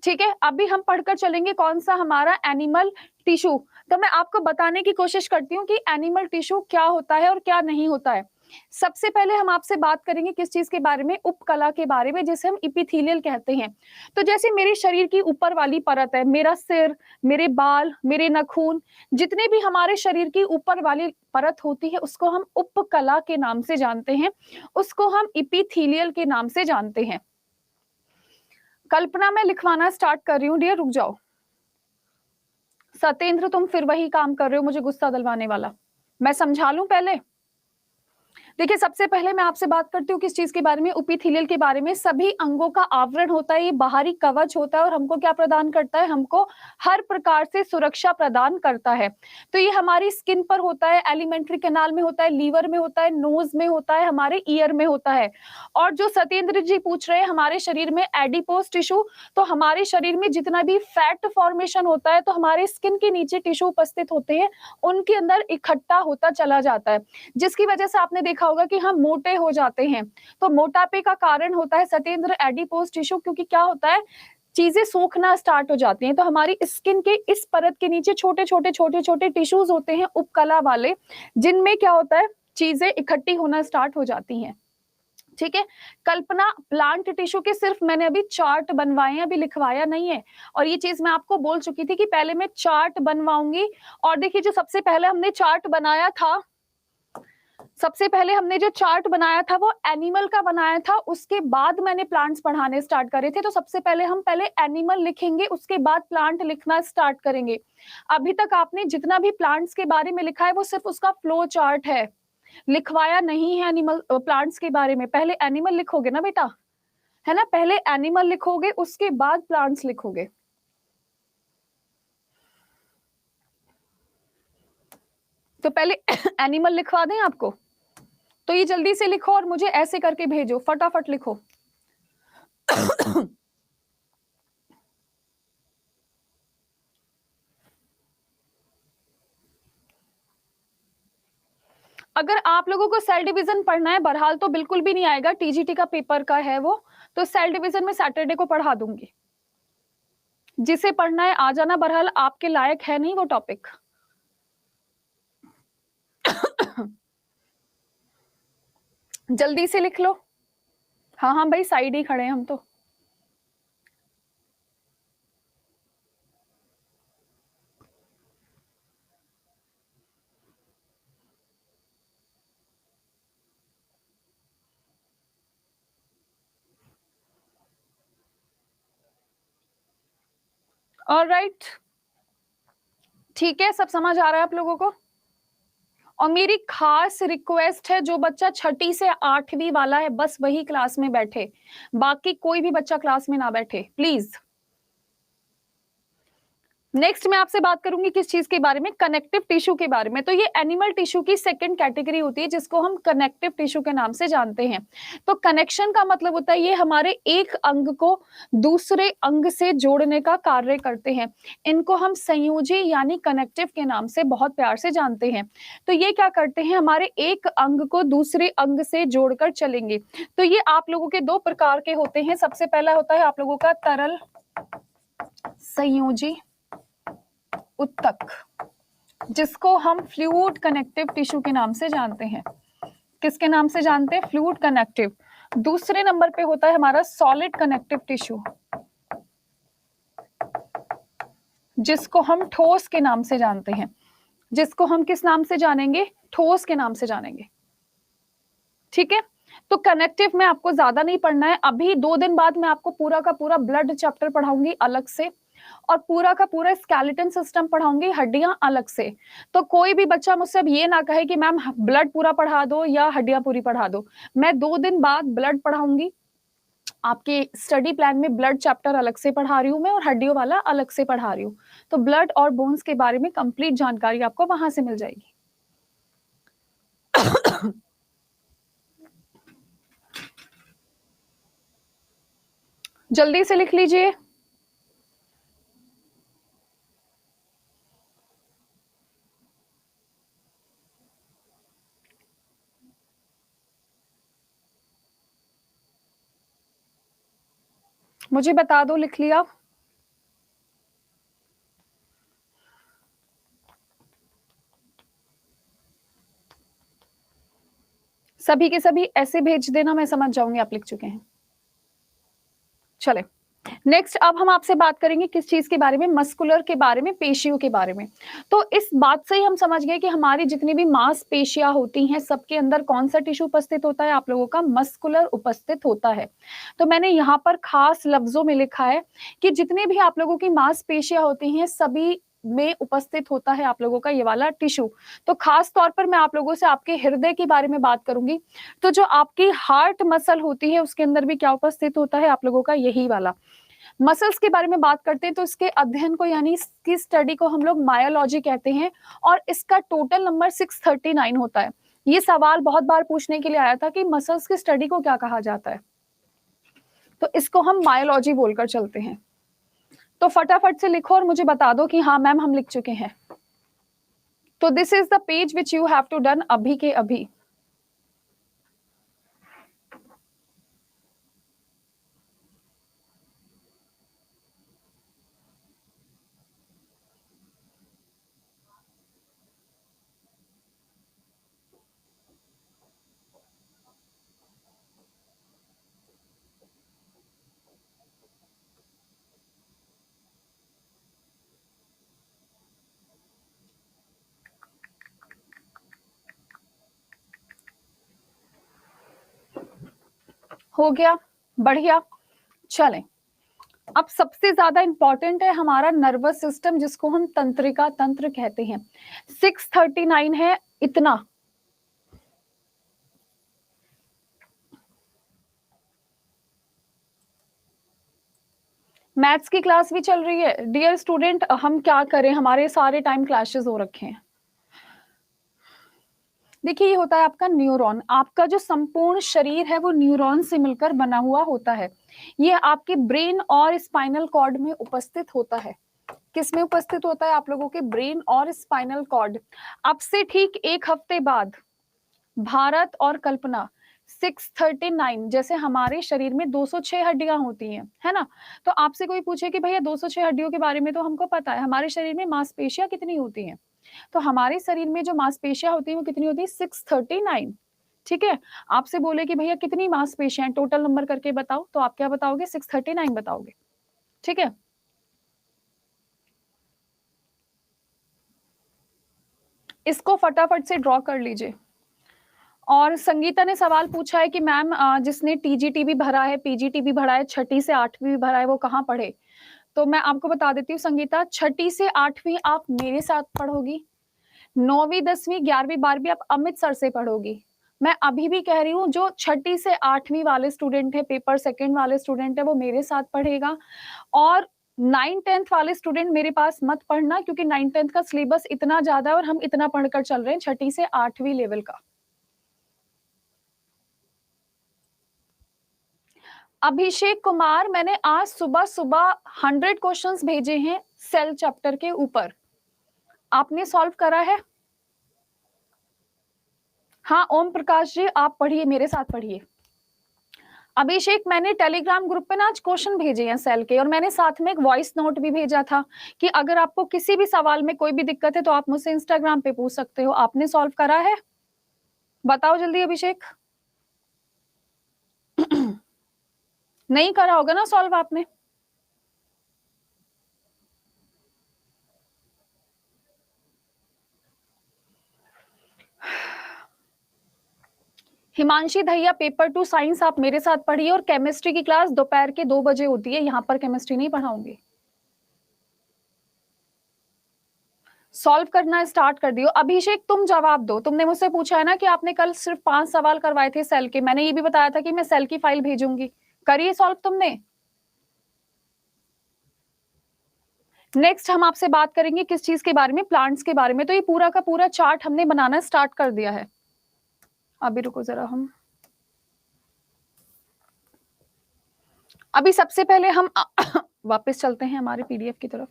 Speaker 1: ठीक है, अभी हम पढ़कर चलेंगे कौन सा हमारा एनिमल टिश्यू। तो मैं आपको बताने की कोशिश करती हूँ कि एनिमल टिश्यू क्या होता है और क्या नहीं होता है। सबसे पहले हम आपसे बात करेंगे किस चीज के बारे में? उपकला के बारे में, जिसे हम इपिथेलियल कहते हैं। तो जैसे मेरे शरीर की ऊपर वाली परत है, मेरा सिर, मेरे बाल, मेरे नाखून, जितने भी हमारे शरीर की ऊपर वाली परत होती है उसको हम उपकला के नाम से जानते हैं, उसको हम इपिथेलियल के नाम से जानते हैं। कल्पना, मैं लिखवाना स्टार्ट कर रही हूँ डियर, रुक जाओ। सत्येंद्र, तुम फिर वही काम कर रहे हो मुझे गुस्सा दिलवाने वाला। मैं समझा लूं पहले। देखिए, सबसे पहले मैं आपसे बात करती हूँ किस चीज के बारे में? एपिथेलियल के बारे में। सभी अंगों का आवरण होता है, ये बाहरी कवच होता है और हमको क्या प्रदान करता है? हमको हर प्रकार से सुरक्षा प्रदान करता है। तो ये हमारी स्किन पर होता है, एलिमेंट्री कैनाल में होता है, लीवर में होता है, नोज में होता है, हमारे ईयर में होता है। और जो सत्येंद्र जी पूछ रहे हैं हमारे शरीर में एडिपोज टिश्यू, तो हमारे शरीर में जितना भी फैट फॉर्मेशन होता है तो हमारे स्किन के नीचे टिश्यू उपस्थित होते हैं, उनके अंदर इकट्ठा होता चला जाता है, जिसकी वजह से आपने देखा होगा कि हम मोटे हो जाते हैं। तो मोटापे का कारण होता है सत्येंद्र एडिपोज टिश्यू, क्योंकि क्या होता है, चीजें सूखना स्टार्ट हो जाती हैं। तो हमारी स्किन के इस परत के नीचे छोटे छोटे टिश्यूज होते हैं उपकला वाले, जिनमें क्या होता है, चीजें इकट्ठी होना स्टार्ट हो जाती हैं। ठीक है, कल्पना प्लांट टिश्यू के सिर्फ मैंने अभी चार्ट बनवाए हैं, अभी लिखवाया नहीं है। और ये चीज मैं आपको बोल चुकी थी कि पहले मैं चार्ट बनवाऊंगी। और देखिए, जो सबसे पहले हमने चार्ट बनाया था, सबसे पहले हमने जो चार्ट बनाया था वो एनिमल का बनाया था, उसके बाद मैंने प्लांट्स पढ़ाने स्टार्ट करे थे। तो सबसे पहले हम पहले एनिमल लिखेंगे, उसके बाद प्लांट लिखना स्टार्ट करेंगे। अभी तक आपने जितना भी प्लांट्स के बारे में लिखा है वो सिर्फ उसका फ्लो चार्ट है, लिखवाया नहीं है एनिमल प्लांट्स के बारे में। पहले एनिमल लिखोगे ना बेटा, है ना, पहले एनिमल लिखोगे उसके बाद प्लांट्स लिखोगे। तो पहले एनिमल लिखवा दें आपको, तो ये जल्दी से लिखो और मुझे ऐसे करके भेजो, फटाफट लिखो। अगर आप लोगों को सेल डिवीजन पढ़ना है, बहरहाल तो बिल्कुल भी नहीं आएगा, टीजीटी का पेपर का है वो, तो सेल डिवीजन में सैटरडे को पढ़ा दूंगी। जिसे पढ़ना है आ जाना, बहरहाल आपके लायक है नहीं वो टॉपिक। जल्दी से लिख लो। हाँ हाँ भाई, साइड ही खड़े हैं हम तो। ऑलराइट, ठीक है, सब समझ आ रहा है आप लोगों को। और मेरी खास रिक्वेस्ट है, जो बच्चा 6ठी से 8वीं वाला है बस वही क्लास में बैठे, बाकी कोई भी बच्चा क्लास में ना बैठे प्लीज। नेक्स्ट मैं आपसे बात करूंगी किस चीज के बारे में, कनेक्टिव टिश्यू के बारे में। तो ये एनिमल टिश्यू की सेकंड कैटेगरी होती है, जिसको हम कनेक्टिव टिश्यू के नाम से जानते हैं। तो कनेक्शन का मतलब होता है ये हमारे एक अंग को दूसरे अंग से जोड़ने का कार्य करते हैं। इनको हम संयोजी यानी कनेक्टिव के नाम से बहुत प्यार से जानते हैं। तो ये क्या करते हैं, हमारे एक अंग को दूसरे अंग से जोड़कर चलेंगे। तो ये आप लोगों के 2 प्रकार के होते हैं। सबसे पहला होता है आप लोगों का तरल संयोजी उत्तक, जिसको हम फ्लूइड कनेक्टिव टिश्यू के नाम से जानते हैं। किसके नाम से जानते हैं, फ्लूइड कनेक्टिव। दूसरे नंबर पे होता है हमारा सॉलिड कनेक्टिव टिश्यू, जिसको हम ठोस के नाम से जानते हैं। जिसको हम किस नाम से जानेंगे, ठोस के नाम से जानेंगे। ठीक है, तो कनेक्टिव में आपको ज्यादा नहीं पढ़ना है। अभी 2 दिन बाद मैं आपको पूरा का पूरा ब्लड चैप्टर पढ़ाऊंगी अलग से, और पूरा का पूरा स्केलेटन सिस्टम पढ़ाऊंगी, हड्डियां अलग से। तो कोई भी बच्चा मुझसे अब ये ना कहे कि मैम ब्लड पूरा पढ़ा दो या हड्डियां पूरी पढ़ा दो। मैं 2 दिन बाद ब्लड पढ़ाऊंगी, आपके स्टडी प्लान में ब्लड चैप्टर अलग से पढ़ा रही हूँ मैं, और हड्डियों वाला अलग से पढ़ा रही हूँ। तो ब्लड और बोन्स के बारे में कंप्लीट जानकारी आपको वहां से मिल जाएगी। जल्दी से लिख लीजिए। मुझे बता दो, लिख लिया? सभी के सभी ऐसे भेज देना, मैं समझ जाऊंगी आप लिख चुके हैं। चले नेक्स्ट, अब हम आपसे बात करेंगे किस चीज के बारे में, मस्कुलर के बारे में, पेशियों के बारे में। तो इस बात से ही हम समझ गए कि हमारी जितनी भी मांसपेशियां होती हैं सबके अंदर कौन सा टिश्यू उपस्थित होता है, आप लोगों का मस्कुलर उपस्थित होता है। तो मैंने यहाँ पर खास लफ्जों में लिखा है कि जितने भी आप लोगों की मांसपेशियां होती हैं सभी में उपस्थित होता है आप लोगों का ये वाला टिश्यू। तो खास तौर पर मैं आप लोगों से आपके हृदय के बारे में बात करूंगी। तो जो आपकी हार्ट मसल होती है उसके अंदर भी क्या उपस्थित होता है आप लोगों का, यही वाला। मसल्स के बारे में बात करते हैं तो इसके अध्ययन को यानी इसकी स्टडी को हम लोग मायोलॉजी कहते हैं, और इसका टोटल नंबर 639 होता है। ये सवाल बहुत बार पूछने के लिए आया था कि मसल्स की स्टडी को क्या कहा जाता है, तो इसको हम मायोलॉजी बोलकर चलते हैं। तो फटाफट से लिखो और मुझे बता दो कि हाँ मैम हम लिख चुके हैं। तो this is the page which you have to done अभी के अभी। हो गया, बढ़िया। चलें, अब सबसे ज्यादा इंपॉर्टेंट है हमारा नर्वस सिस्टम, जिसको हम तंत्रिका तंत्र कहते हैं। 639 है इतना। मैथ्स की क्लास भी चल रही है डियर स्टूडेंट, हम क्या करें, हमारे सारे टाइम क्लैशेस हो रखे हैं। देखिए, ये होता है आपका न्यूरॉन। आपका जो संपूर्ण शरीर है वो न्यूरॉन से मिलकर बना हुआ होता है। ये आपके ब्रेन और स्पाइनल कॉर्ड में उपस्थित होता है। किस में उपस्थित होता है? आप लोगों के ब्रेन और स्पाइनल कॉर्ड। अब से ठीक एक हफ्ते बाद भारत और कल्पना 639, जैसे हमारे शरीर में 206 हड्डियां होती हैं, है ना? तो आपसे कोई पूछे कि भैया 206 हड्डियों के बारे में तो हमको पता है, हमारे शरीर में मांसपेशियां कितनी होती हैं? तो हमारे शरीर में जो मांसपेशियां होती है वो कितनी होती है? 639। ठीक है, आपसे बोले कि भैया कितनी मांसपेशियां, टोटल नंबर करके बताओ, तो आप क्या बताओगे? 639 बताओगे। ठीक है, इसको फटाफट से ड्रॉ कर लीजिए। और संगीता ने सवाल पूछा है कि मैम जिसने टीजीटी भी भरा है, पीजीटी भी भरा है, छठी से आठवीं भी भरा है, वो कहाँ पढ़े? तो मैं आपको बता देती हूँ संगीता, छठी से आठवीं आप मेरे साथ पढ़ोगी, 9वीं 10वीं 11वीं 12वीं आप अमित सर से पढ़ोगी। मैं अभी भी कह रही हूँ, जो छठी से आठवीं वाले स्टूडेंट है, पेपर सेकंड वाले स्टूडेंट है, वो मेरे साथ पढ़ेगा। और 9th 10th वाले स्टूडेंट मेरे पास मत पढ़ना, क्योंकि 9th 10th का सिलेबस इतना ज्यादा है और हम इतना पढ़कर चल रहे हैं छठी से आठवीं लेवल का। अभिषेक कुमार, मैंने आज सुबह सुबह 100 क्वेश्चंस भेजे हैं सेल चैप्टर के ऊपर, आपने सॉल्व करा है? हाँ ओम प्रकाश जी, आप पढ़िए, मेरे साथ पढ़िए। अभिषेक, मैंने टेलीग्राम ग्रुप पे ना आज क्वेश्चन भेजे हैं सेल के, और मैंने साथ में एक वॉइस नोट भी भेजा था कि अगर आपको किसी भी सवाल में कोई भी दिक्कत है तो आप मुझसे इंस्टाग्राम पे पूछ सकते हो। आपने सॉल्व करा है? बताओ जल्दी अभिषेक। नहीं करा होगा ना सॉल्व आपने? हिमांशी दहिया, पेपर 2 साइंस आप मेरे साथ पढ़िए, और केमिस्ट्री की क्लास दोपहर के 2 बजे होती है, यहाँ पर केमिस्ट्री नहीं पढ़ाऊंगी। सॉल्व करना स्टार्ट कर दियो। अभिषेक तुम जवाब दो, तुमने मुझसे पूछा है ना कि आपने कल सिर्फ 5 सवाल करवाए थे सेल के, मैंने ये भी बताया था कि मैं सेल की फाइल भेजूंगी। करिए सॉल्व तुमने। नेक्स्ट हम आपसे बात करेंगे किस चीज के बारे में? प्लांट्स के बारे में। तो ये पूरा का पूरा चार्ट हमने बनाना स्टार्ट कर दिया है। अभी रुको जरा, हम अभी सबसे पहले हम वापस चलते हैं हमारे पीडीएफ की तरफ।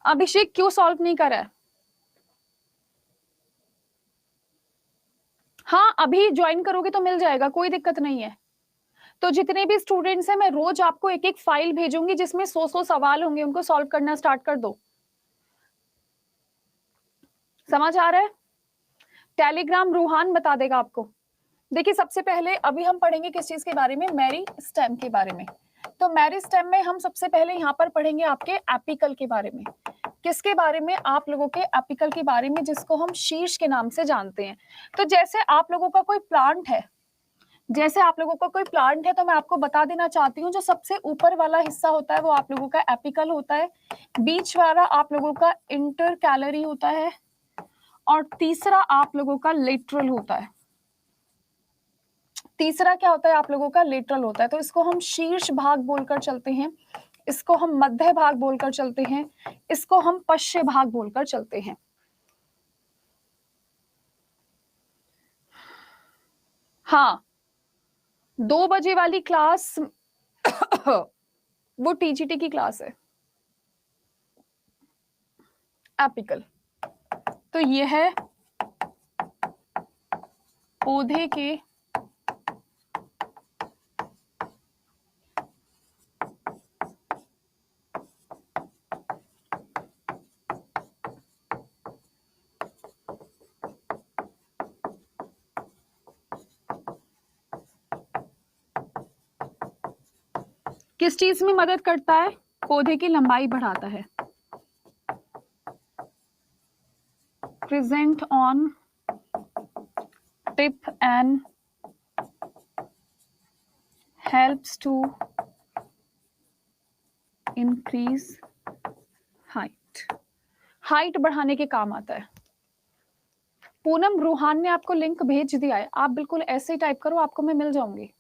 Speaker 1: अभिषेक क्यों सॉल्व नहीं करा है? हाँ अभी ज्वाइन करोगे तो मिल जाएगा, कोई दिक्कत नहीं है। तो जितने भी स्टूडेंट्स हैं, मैं रोज आपको एक एक फाइल भेजूंगी जिसमें 100 सवाल होंगे, उनको सॉल्व करना स्टार्ट कर दो। समझ आ रहा है? टेलीग्राम रूहान बता देगा आपको। देखिए, सबसे पहले अभी हम पढ़ेंगे किस चीज के बारे में? मेरी स्टेम के बारे में। तो मेरी स्टेम में हम सबसे पहले यहाँ पर पढ़ेंगे आपके एपिकल के बारे में। किसके बारे में? आप लोगों के एपिकल के बारे में, जिसको हम शीर्ष के नाम से जानते हैं। तो जैसे आप लोगों का कोई प्लांट है, तो मैं आपको बता देना चाहती हूँ, जो सबसे ऊपर वाला हिस्सा होता है वो आप लोगों का एपिकल होता है, बीच वाला आप लोगों का इंटरकैलरी होता है, और तीसरा आप लोगों का लेटरल होता है। तीसरा क्या होता है? आप लोगों का लेटरल होता है। तो इसको हम शीर्ष भाग बोलकर चलते हैं, इसको हम मध्य भाग बोलकर चलते हैं, इसको हम पश्चिम भाग बोलकर चलते हैं। हाँ, 2 बजे वाली क्लास वो टीजीटी की क्लास है, एपिकल। तो ये है पौधे के किस चीज में मदद करता है? पौधे की लंबाई बढ़ाता है। present on tip and helps to increase height. Height बढ़ाने के काम आता है। पूनम, रूहान ने आपको लिंक भेज दिया है, आप बिल्कुल ऐसे ही टाइप करो, आपको मैं मिल जाऊंगी।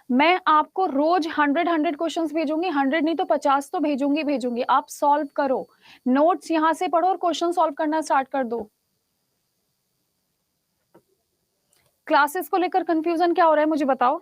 Speaker 1: मैं आपको रोज 100 क्वेश्चंस भेजूंगी, 100 नहीं तो 50 तो भेजूंगी। आप सॉल्व करो, नोट्स यहां से पढ़ो और क्वेश्चन सॉल्व करना स्टार्ट कर दो। क्लासेस को लेकर कंफ्यूजन क्या हो रहा है मुझे बताओ।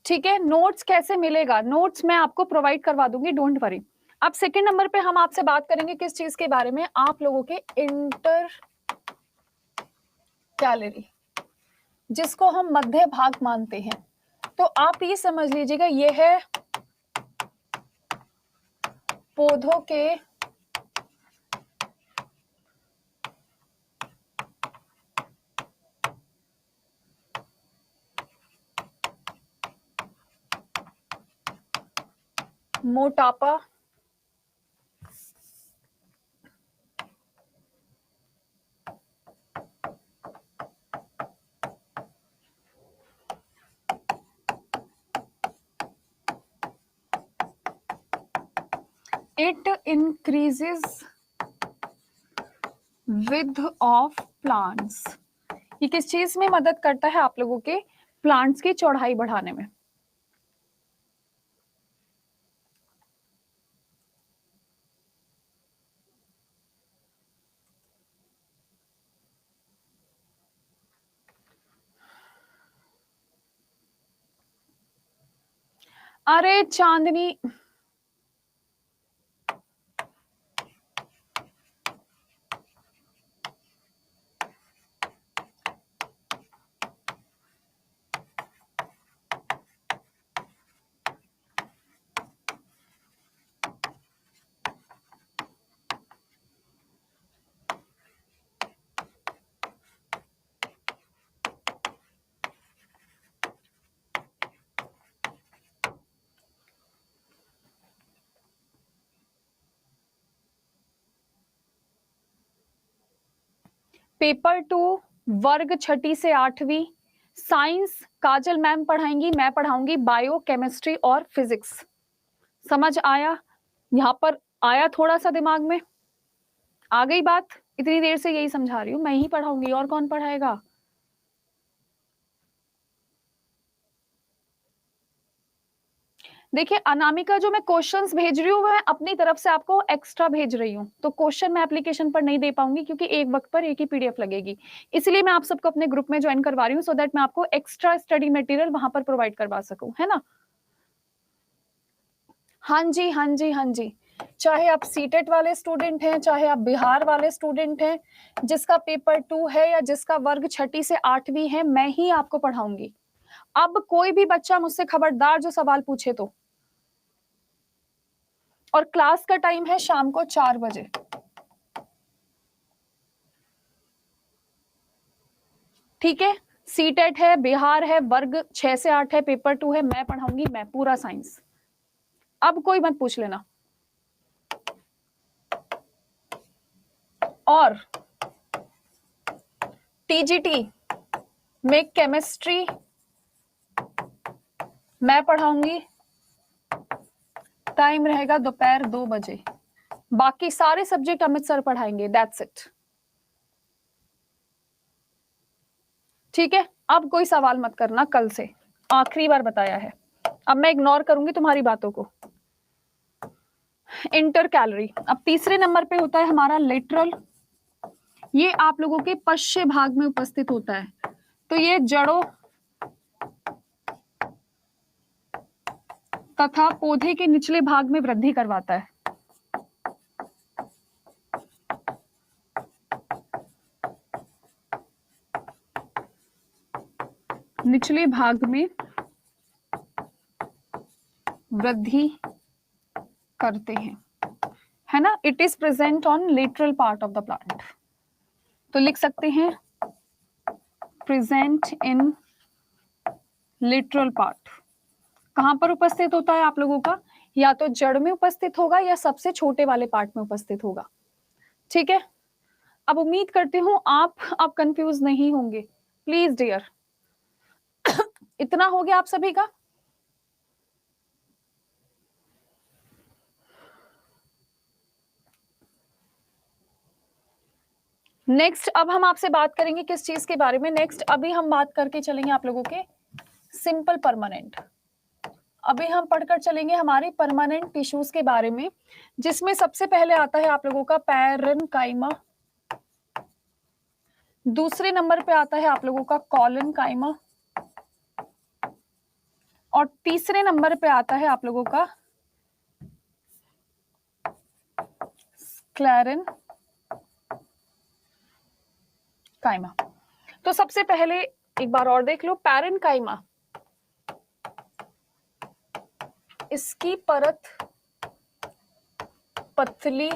Speaker 1: ठीक है, नोट्स कैसे मिलेगा? नोट्स मैं आपको प्रोवाइड करवा दूंगी, डोंट वरी। अब सेकंड नंबर पे हम आपसे बात करेंगे किस चीज के बारे में, आप लोगों के इंटर कैलोरी, जिसको हम मध्य भाग मानते हैं। तो आप ये समझ लीजिएगा, ये है पौधों के मोटापा it increases width of plants। ये किस चीज में मदद करता है? आप लोगों के प्लांट्स की चौड़ाई बढ़ाने में। अरे चांदनी, पेपर 2 वर्ग 6ठी से 8वीं, साइंस काजल मैम पढ़ाएंगी, मैं पढ़ाऊंगी बायो, केमिस्ट्री और फिजिक्स। समझ आया? यहां पर आया थोड़ा सा दिमाग में, आ गई बात? इतनी देर से यही समझा रही हूँ, मैं ही पढ़ाऊंगी, और कौन पढ़ाएगा? देखिए अनामिका, जो मैं क्वेश्चंस भेज रही हूँ मैं अपनी तरफ से आपको एक्स्ट्रा भेज रही हूँ, तो क्वेश्चन मैं एप्लीकेशन पर नहीं दे पाऊंगी क्योंकि एक वक्त पर एक ही पीडीएफ लगेगी। इसलिए मैं आप सबको अपने ग्रुप में ज्वाइन करवा रही हूँ, सो दैट मैं आपको एक्स्ट्रा स्टडी मटेरियल वहां पर प्रोवाइड करवा सकूं, है ना? हाँ जी, हाँ जी, हाँ जी। चाहे आप सीटेट वाले स्टूडेंट हैं, चाहे आप बिहार वाले स्टूडेंट हैं, जिसका पेपर 2 है या जिसका वर्ग 6ठी से 8वीं है, मैं ही आपको पढ़ाऊंगी। अब कोई भी बच्चा मुझसे खबरदार जो सवाल पूछे तो। और क्लास का टाइम है शाम को 4 बजे। ठीक है, सीटेट है, बिहार है, वर्ग 6 से 8 है, पेपर 2 है, मैं पढ़ाऊंगी, मैं पूरा साइंस। अब कोई मत पूछ लेना। और टीजीटी में केमिस्ट्री मैं पढ़ाऊंगी, टाइम रहेगा दोपहर 2 बजे। बाकी सारे सब्जेक्ट अमित सर पढ़ाएंगे, दैट्स इट। ठीक है, अब कोई सवाल मत करना, कल से आखिरी बार बताया है, अब मैं इग्नोर करूंगी तुम्हारी बातों को। Inter calorie. अब तीसरे नंबर पे होता है हमारा लेटरल, ये आप लोगों के पश्चिम भाग में उपस्थित होता है। तो ये जड़ों तथा पौधे के निचले भाग में वृद्धि करवाता है। निचले भाग में वृद्धि करते हैं, है ना। It is present on lateral part of the plant. तो लिख सकते हैं प्रेजेंट इन लेटरल पार्ट। कहां पर उपस्थित होता है आप लोगों का? या तो जड़ में उपस्थित होगा या सबसे छोटे वाले पार्ट में उपस्थित होगा। ठीक है, अब उम्मीद करती हूं आप कंफ्यूज नहीं होंगे। प्लीज डियर, इतना हो गया आप सभी का? नेक्स्ट अब हम आपसे बात करेंगे किस चीज के बारे में? नेक्स्ट अभी हम बात करके चलेंगे आप लोगों के सिंपल परमानेंट। अभी हम पढ़कर चलेंगे हमारे परमानेंट टिश्यूज के बारे में, जिसमें सबसे पहले आता है आप लोगों का पैरेन्काइमा, दूसरे नंबर पे आता है आप लोगों का कॉलेनकाइमा, और तीसरे नंबर पे आता है आप लोगों का स्क्लेरेनकाइमा। तो सबसे पहले एक बार और देख लो, पैरेन्काइमा, इसकी परत पतली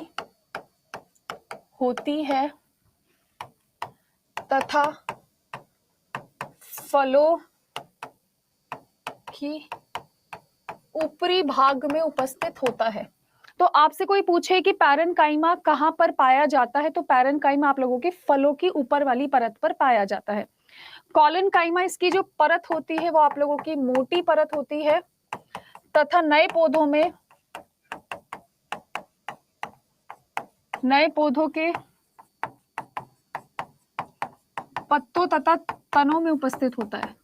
Speaker 1: होती है तथा फलों की ऊपरी भाग में उपस्थित होता है। तो आपसे कोई पूछे कि पैरेन्काइमा कहां पर पाया जाता है, तो पैरेन्काइमा आप लोगों के फलों की ऊपर वाली परत पर पाया जाता है। कॉलेनकाइमा, इसकी जो परत होती है वो आप लोगों की मोटी परत होती है तथा नए पौधों के पत्तों तथा तनों में उपस्थित होता है।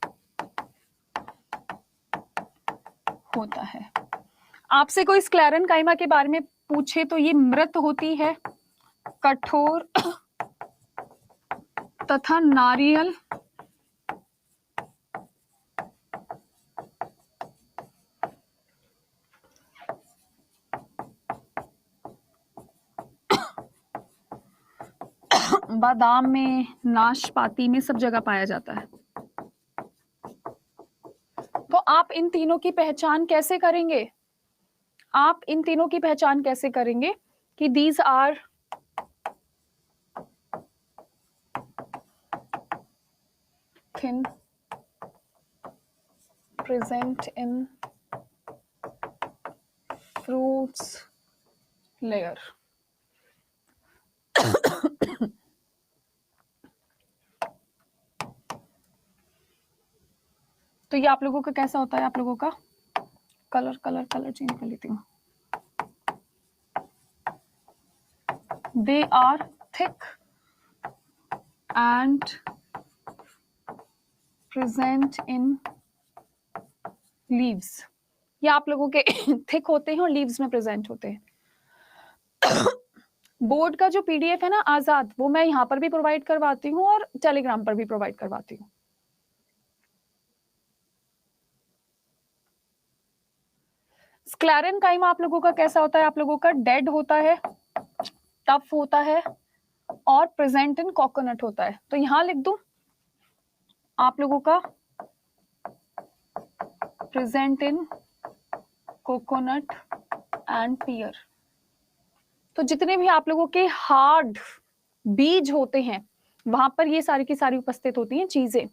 Speaker 1: आपसे कोई स्क्लेरेनकाइमा के बारे में पूछे तो ये मृत होती है, कठोर तथा नारियल बादाम में, नाशपाती में सब जगह पाया जाता है। तो आप इन तीनों की पहचान कैसे करेंगे? आप इन तीनों की पहचान कैसे करेंगे कि these are thin present in fruits layer. तो ये आप लोगों का कैसा होता है? आप लोगों का कलर चेंज कर लेती हूँ। They are thick and present in leaves. ये आप लोगों के थिक होते हैं और लीव्स में प्रेजेंट होते हैं। बोर्ड का जो पीडीएफ है ना आजाद, वो मैं यहाँ पर भी प्रोवाइड करवाती हूँ और टेलीग्राम पर भी प्रोवाइड करवाती हूँ। स्क्लेरेनकाइमा आप लोगों का कैसा होता है? आप लोगों का डेड होता है, टफ होता है और प्रेजेंट इन कोकोनट होता है। तो यहां लिख दूं आप लोगों का प्रेजेंट इन कोकोनट एंड पियर। तो जितने भी आप लोगों के हार्ड बीज होते हैं वहां पर ये सारी की सारी उपस्थित होती हैं चीजें।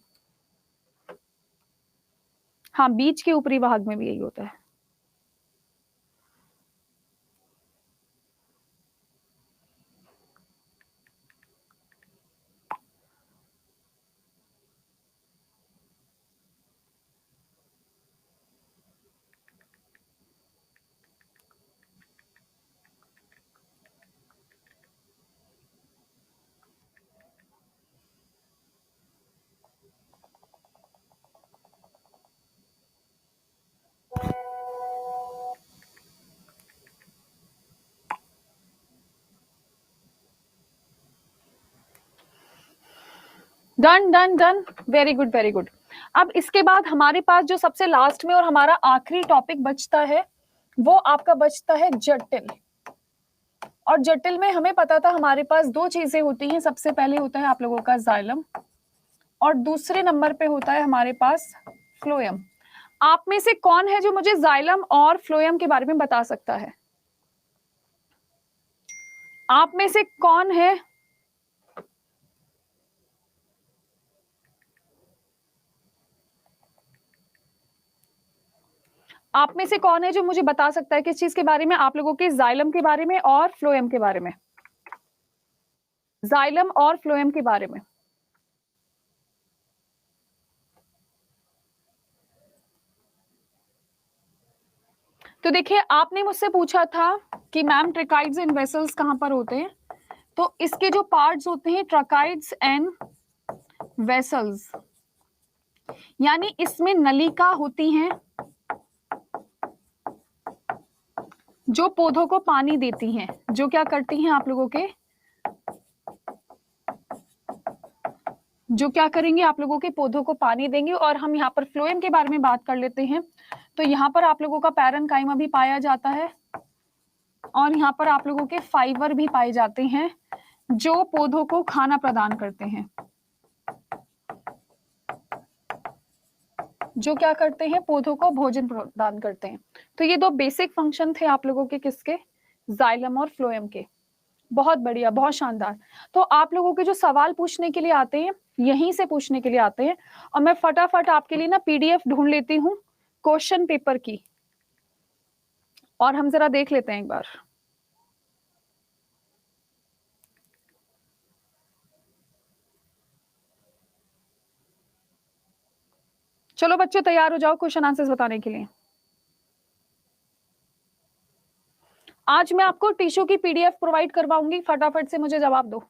Speaker 1: हाँ, बीज के ऊपरी भाग में भी यही होता है। Done done done, very good very good. अब इसके बाद हमारे पास जो सबसे लास्ट में और हमारा आखिरी टॉपिक बचता है वो आपका बचता है जटिल। और जटिल में हमें पता था हमारे पास दो चीजें होती हैं, सबसे पहले होता है आप लोगों का जाइलम और दूसरे नंबर पे होता है हमारे पास फ्लोएम। आप में से कौन है जो मुझे जाइलम और फ्लोएम के बारे में बता सकता है? आप में से कौन है? आप में से कौन है जो मुझे बता सकता है किस चीज के बारे में? आप लोगों के जाइलम के बारे में और फ्लोएम के बारे में। जाइलम और फ्लोएम के बारे में। तो देखिए, आपने मुझसे पूछा था कि मैम ट्रैकाइड्स एंड वेसल्स कहां पर होते हैं, तो इसके जो पार्ट्स होते हैं ट्रैकाइड्स एंड वेसल्स, यानी इसमें नलिका होती हैं जो पौधों को पानी देती हैं, जो क्या करती हैं आप लोगों के, जो क्या करेंगे आप लोगों के पौधों को पानी देंगे। और हम यहाँ पर फ्लोएम के बारे में बात कर लेते हैं। तो यहाँ पर आप लोगों का पैरेन्काइमा भी पाया जाता है और यहाँ पर आप लोगों के फाइबर भी पाए जाते हैं जो पौधों को खाना प्रदान करते हैं, जो क्या करते हैं, पौधों को भोजन प्रदान करते हैं। तो ये दो बेसिक फंक्शन थे आप लोगों के किसके, जाइलम और फ्लोएम के। बहुत बढ़िया, बहुत शानदार। तो आप लोगों के जो सवाल पूछने के लिए आते हैं यहीं से पूछने के लिए आते हैं, और मैं फटाफट आपके लिए ना पीडीएफ ढूंढ लेती हूँ क्वेश्चन पेपर की, और हम जरा देख लेते हैं एक बार। चलो बच्चों तैयार हो जाओ क्वेश्चन आंसर्स बताने के लिए। आज मैं आपको टिश्यू की पीडीएफ प्रोवाइड करवाऊंगी, फटाफट से मुझे जवाब दो।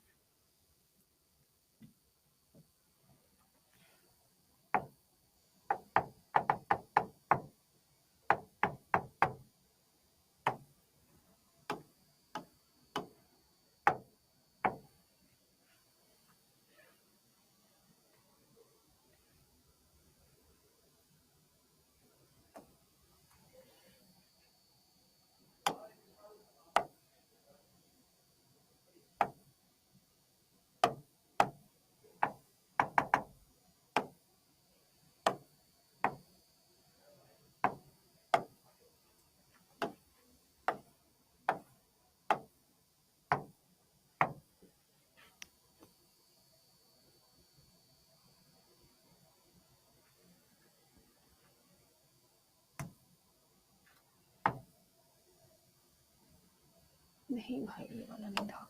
Speaker 1: नहीं भाई, ये वाला नहीं था।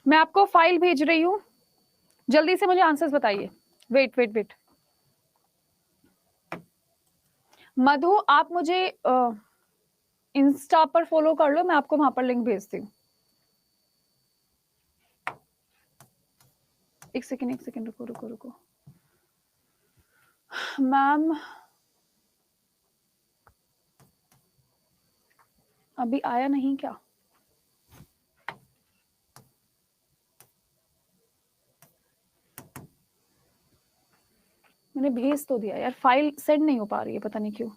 Speaker 1: मैं आपको फाइल भेज रही हूँ, जल्दी से मुझे आंसर्स बताइए। वेट वेट वेट, मधु आप मुझे इंस्टा पर फॉलो कर लो, मैं आपको वहां पर लिंक भेजती हूँ। एक सेकेंड रुको रुको रुको। मैम अभी आया नहीं क्या? मैंने भेज तो दिया यार, फाइल सेंड नहीं हो पा रही है, पता नहीं क्यों।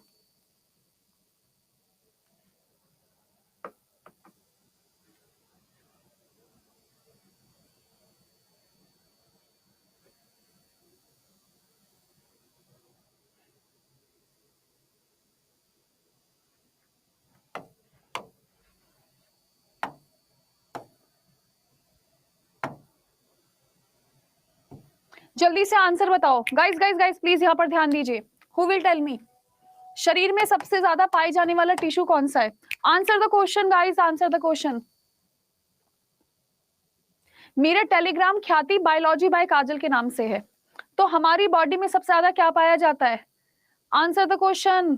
Speaker 1: जल्दी से आंसर बताओ गाइस गाइस गाइस, प्लीज यहाँ पर ध्यान दीजिए। हु विल टेल मी शरीर में सबसे ज्यादा पाए जाने वाला टिश्यू कौन सा है? Answer the question guys, answer the question. मेरा टेलीग्राम ख्याति बायोलॉजी बाय काजल के नाम से है। तो हमारी बॉडी में सबसे ज्यादा क्या पाया जाता है? Answer the question.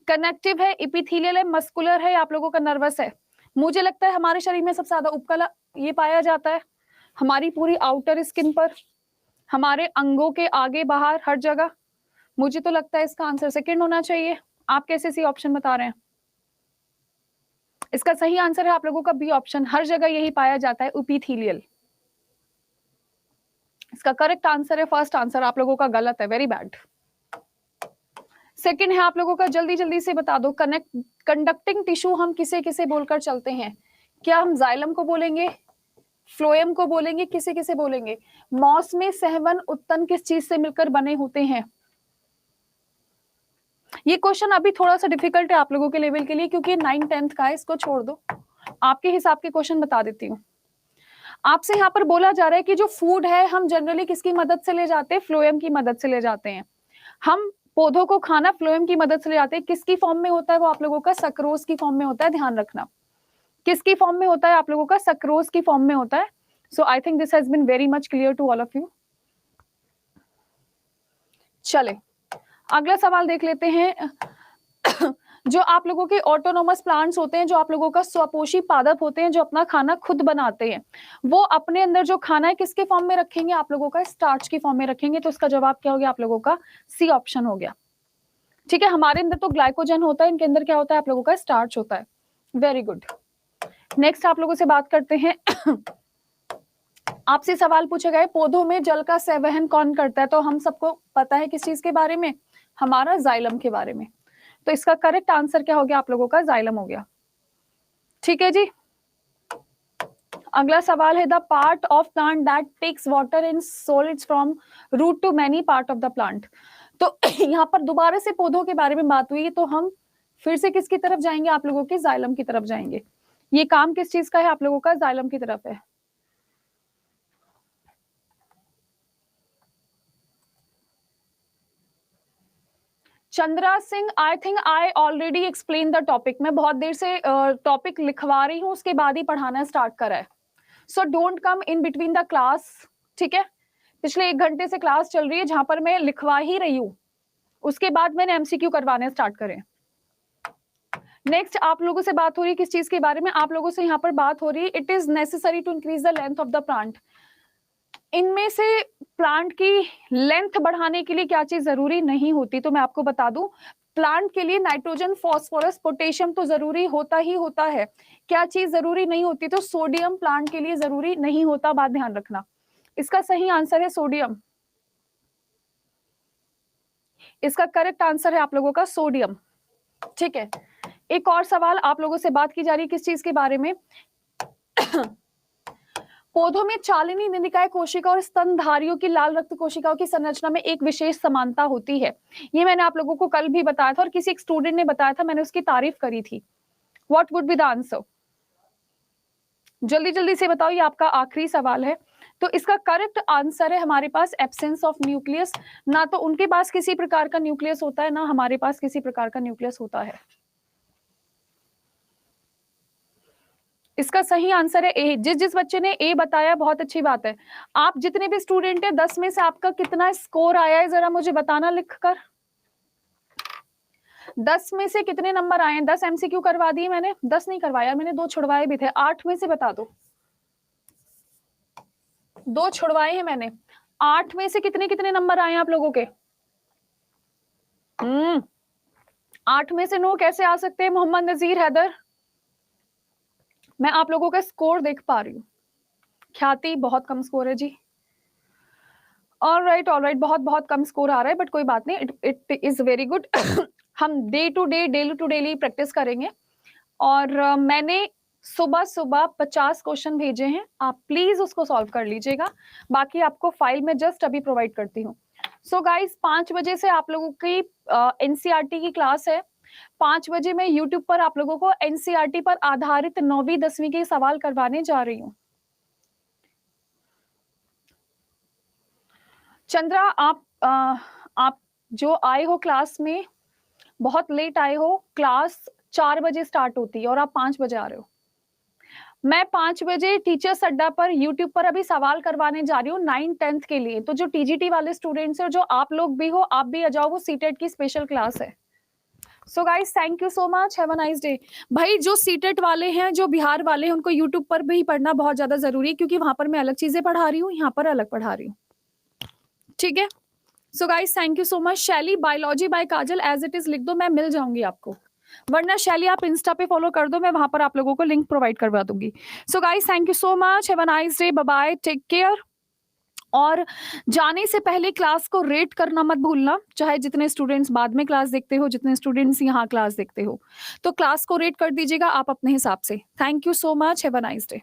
Speaker 1: कनेक्टिव है, इपिथेलियल है, मस्कुलर है, आप लोगों का नर्वस है। मुझे लगता है हमारे शरीर में सबसे ज्यादा उपकला ये पाया जाता है हमारी पूरी आउटर स्किन पर, हमारे अंगों के आगे बाहर हर जगह। मुझे तो लगता है इसका आंसर सेकंड होना चाहिए। आप कैसे सी ऑप्शन बता रहे हैं? इसका सही आंसर है आप लोगों का बी ऑप्शन, हर जगह यही पाया जाता है, एपिथेलियल। इसका करेक्ट आंसर है फर्स्ट आंसर, आप लोगों का गलत है, वेरी बैड। सेकंड है आप लोगों का, जल्दी जल्दी से बता दो, कंडक्टिंग टिश्यू हम किसे किसे बोलकर चलते हैं? क्या हम जाइलम को बोलेंगे, फ्लोएम को बोलेंगे, किसे किसे बोलेंगे? मॉस में सहवन उत्तन किस चीज से मिलकर बने होते हैं? ये क्वेश्चन अभी थोड़ा सा डिफिकल्ट है आप लोगों के लेवल के लिए, क्योंकि 9th-10th का है, इसको छोड़ दो, आपके हिसाब के क्वेश्चन बता देती हूँ। आपसे यहाँ पर बोला जा रहा है कि जो फूड है हम जनरली किसकी मदद से ले जाते हैं? फ्लोएम की मदद से ले जाते हैं। हम पौधों को खाना फ्लोएम की मदद से ले जाते हैं। किसकी फॉर्म में होता है वो? आप लोगों का सक्रोज की फॉर्म में होता है, ध्यान रखना। किसकी फॉर्म में होता है? आप लोगों का सक्रोज की फॉर्म में होता है। So I think this has been very much clear to all of you. चले अगला सवाल देख लेते हैं। जो आप लोगों के ऑटोनोमस प्लांट्स होते हैं, जो आप लोगों का स्वपोषी पादप होते हैं, जो अपना खाना खुद बनाते हैं, वो अपने अंदर जो खाना है किसके फॉर्म में रखेंगे? आप लोगों का स्टार्च की फॉर्म में रखेंगे। तो इसका जवाब क्या हो गया? आप लोगों का सी ऑप्शन हो गया। ठीक है, हमारे अंदर तो ग्लाइकोजन होता है, इनके अंदर क्या होता है? आप लोगों का स्टार्च होता है। Very good. नेक्स्ट आप लोगों से बात करते हैं। आपसे सवाल पूछे गए, पौधों में जल का संवहन कौन करता है? तो हम सबको पता है किस चीज के बारे में? हमारा जाइलम के बारे में। तो इसका करेक्ट आंसर क्या हो गया? आप लोगों का जाइलम हो गया। ठीक है जी। अगला सवाल है, the part of plant that takes water in solids from root to many part of the plant. तो यहाँ पर दोबारा से पौधों के बारे में बात हुई, तो हम फिर से किसकी तरफ जाएंगे? आप लोगों के जाइलम की तरफ जाएंगे। ये काम किस चीज का है? आप लोगों का जाइलम की तरफ है। Chandra Singh, I think I already explain the topic. मैं बहुत देर से टॉपिक लिखवा रही हूँ, उसके बाद ही पढ़ाना स्टार्ट करा है। So don't come in between the class. ठीक है, पिछले 1 घंटे से क्लास चल रही है जहां पर मैं लिखवा ही रही हूँ, उसके बाद मैंने एमसीक्यू करवाने स्टार्ट करे। नेक्स्ट आप लोगों से बात हो रही है किस चीज के बारे में? आप लोगों से यहाँ पर बात हो रही है, it is necessary to increase the length of the plant. इनमें से प्लांट की लेंथ बढ़ाने के लिए क्या चीज जरूरी नहीं होती? तो मैं आपको बता दूं, प्लांट के लिए नाइट्रोजन, फास्फोरस, पोटेशियम तो जरूरी होता ही होता है। क्या चीज जरूरी नहीं होती? तो सोडियम प्लांट के लिए जरूरी नहीं होता, बात ध्यान रखना। इसका सही आंसर है सोडियम। इसका करेक्ट आंसर है आप लोगों का सोडियम। ठीक है, एक और सवाल आप लोगों से बात की जा रही है किस चीज के बारे में? पौधों में चालिनी निनिकाय कोशिका और स्तनधारियों की लाल रक्त कोशिकाओं की संरचना में एक विशेष समानता होती है। ये मैंने आप लोगों को कल भी बताया था और किसी एक स्टूडेंट ने बताया था, मैंने उसकी तारीफ करी थी। What would be the answer? जल्दी जल्दी से बताओ, ये आपका आखिरी सवाल है। तो इसका करेक्ट आंसर है हमारे पास एब्सेंस ऑफ न्यूक्लियस। ना तो उनके पास किसी प्रकार का न्यूक्लियस होता है, ना हमारे पास किसी प्रकार का न्यूक्लियस होता है। इसका सही आंसर है ए। जिस बच्चे ने ए बताया बहुत अच्छी बात है। आप जितने भी स्टूडेंट हैं, 10 में से आपका कितना स्कोर आया है जरा मुझे बताना लिखकर। 10 में से कितने नंबर आए हैं? 10 एमसीक्यू करवा दिए मैंने, 10 नहीं करवाया मैंने, 2 छुड़वाए भी थे। 8 में से बता दो, 2 छुड़वाए हैं मैंने। 8 में से कितने कितने नंबर आए हैं आप लोगों के? 8 में से 9 कैसे आ सकते हैं? मोहम्मद नजीर, हैदर, मैं आप लोगों का स्कोर देख पा रही हूँ। ख्याति, बहुत कम स्कोर है जी। ऑलराइट, बहुत बहुत कम स्कोर आ रहा है, बट कोई बात नहीं, इट इज वेरी गुड। हम डे टू डेली प्रैक्टिस करेंगे। और मैंने सुबह सुबह 50 क्वेश्चन भेजे हैं, आप प्लीज उसको सॉल्व कर लीजिएगा। बाकी आपको फाइल में जस्ट अभी प्रोवाइड करती हूँ। सो गाइस, 5 बजे से आप लोगों की एनसीईआरटी की क्लास है। 5 बजे मैं यूट्यूब पर आप लोगों को एनसीईआरटी पर आधारित 9वीं 10वीं के सवाल करवाने जा रही हूँ। चंद्रा, आप जो आए हो क्लास में, बहुत लेट आए हो। क्लास 4 बजे स्टार्ट होती है और आप 5 बजे आ रहे हो। मैं 5 बजे टीचर्स अड्डा पर यूट्यूब पर अभी सवाल करवाने जा रही हूँ 9th-10th के लिए। तो जो टीजीटी वाले स्टूडेंट्स हैं, जो आप लोग भी हो, आप भी आ जाओ, वो सीटेट की स्पेशल क्लास है। So guys, thank you so much, have a nice day. भाई, जो सीटेट वाले हैं, जो बिहार वाले हैं, उनको यूट्यूब पर भी पढ़ना बहुत ज्यादा जरूरी है, क्योंकि वहां पर मैं अलग चीजें पढ़ा रही हूँ, यहाँ पर अलग पढ़ा रही हूँ। ठीक है, so guys, thank you so much. Shaily, biology by Kajal as it is लिख दो, मैं मिल जाऊंगी आपको। वरना शैली आप इंस्टा पे फॉलो कर दो, मैं वहां पर आप लोगों को लिंक प्रोवाइड करवा दूंगी। So guys, thank you so much, have a nice day, bye bye, take care. और जाने से पहले क्लास को रेट करना मत भूलना, चाहे जितने स्टूडेंट्स बाद में क्लास देखते हो, जितने स्टूडेंट्स यहाँ क्लास देखते हो, तो क्लास को रेट कर दीजिएगा आप अपने हिसाब से। Thank you so much, have a nice day.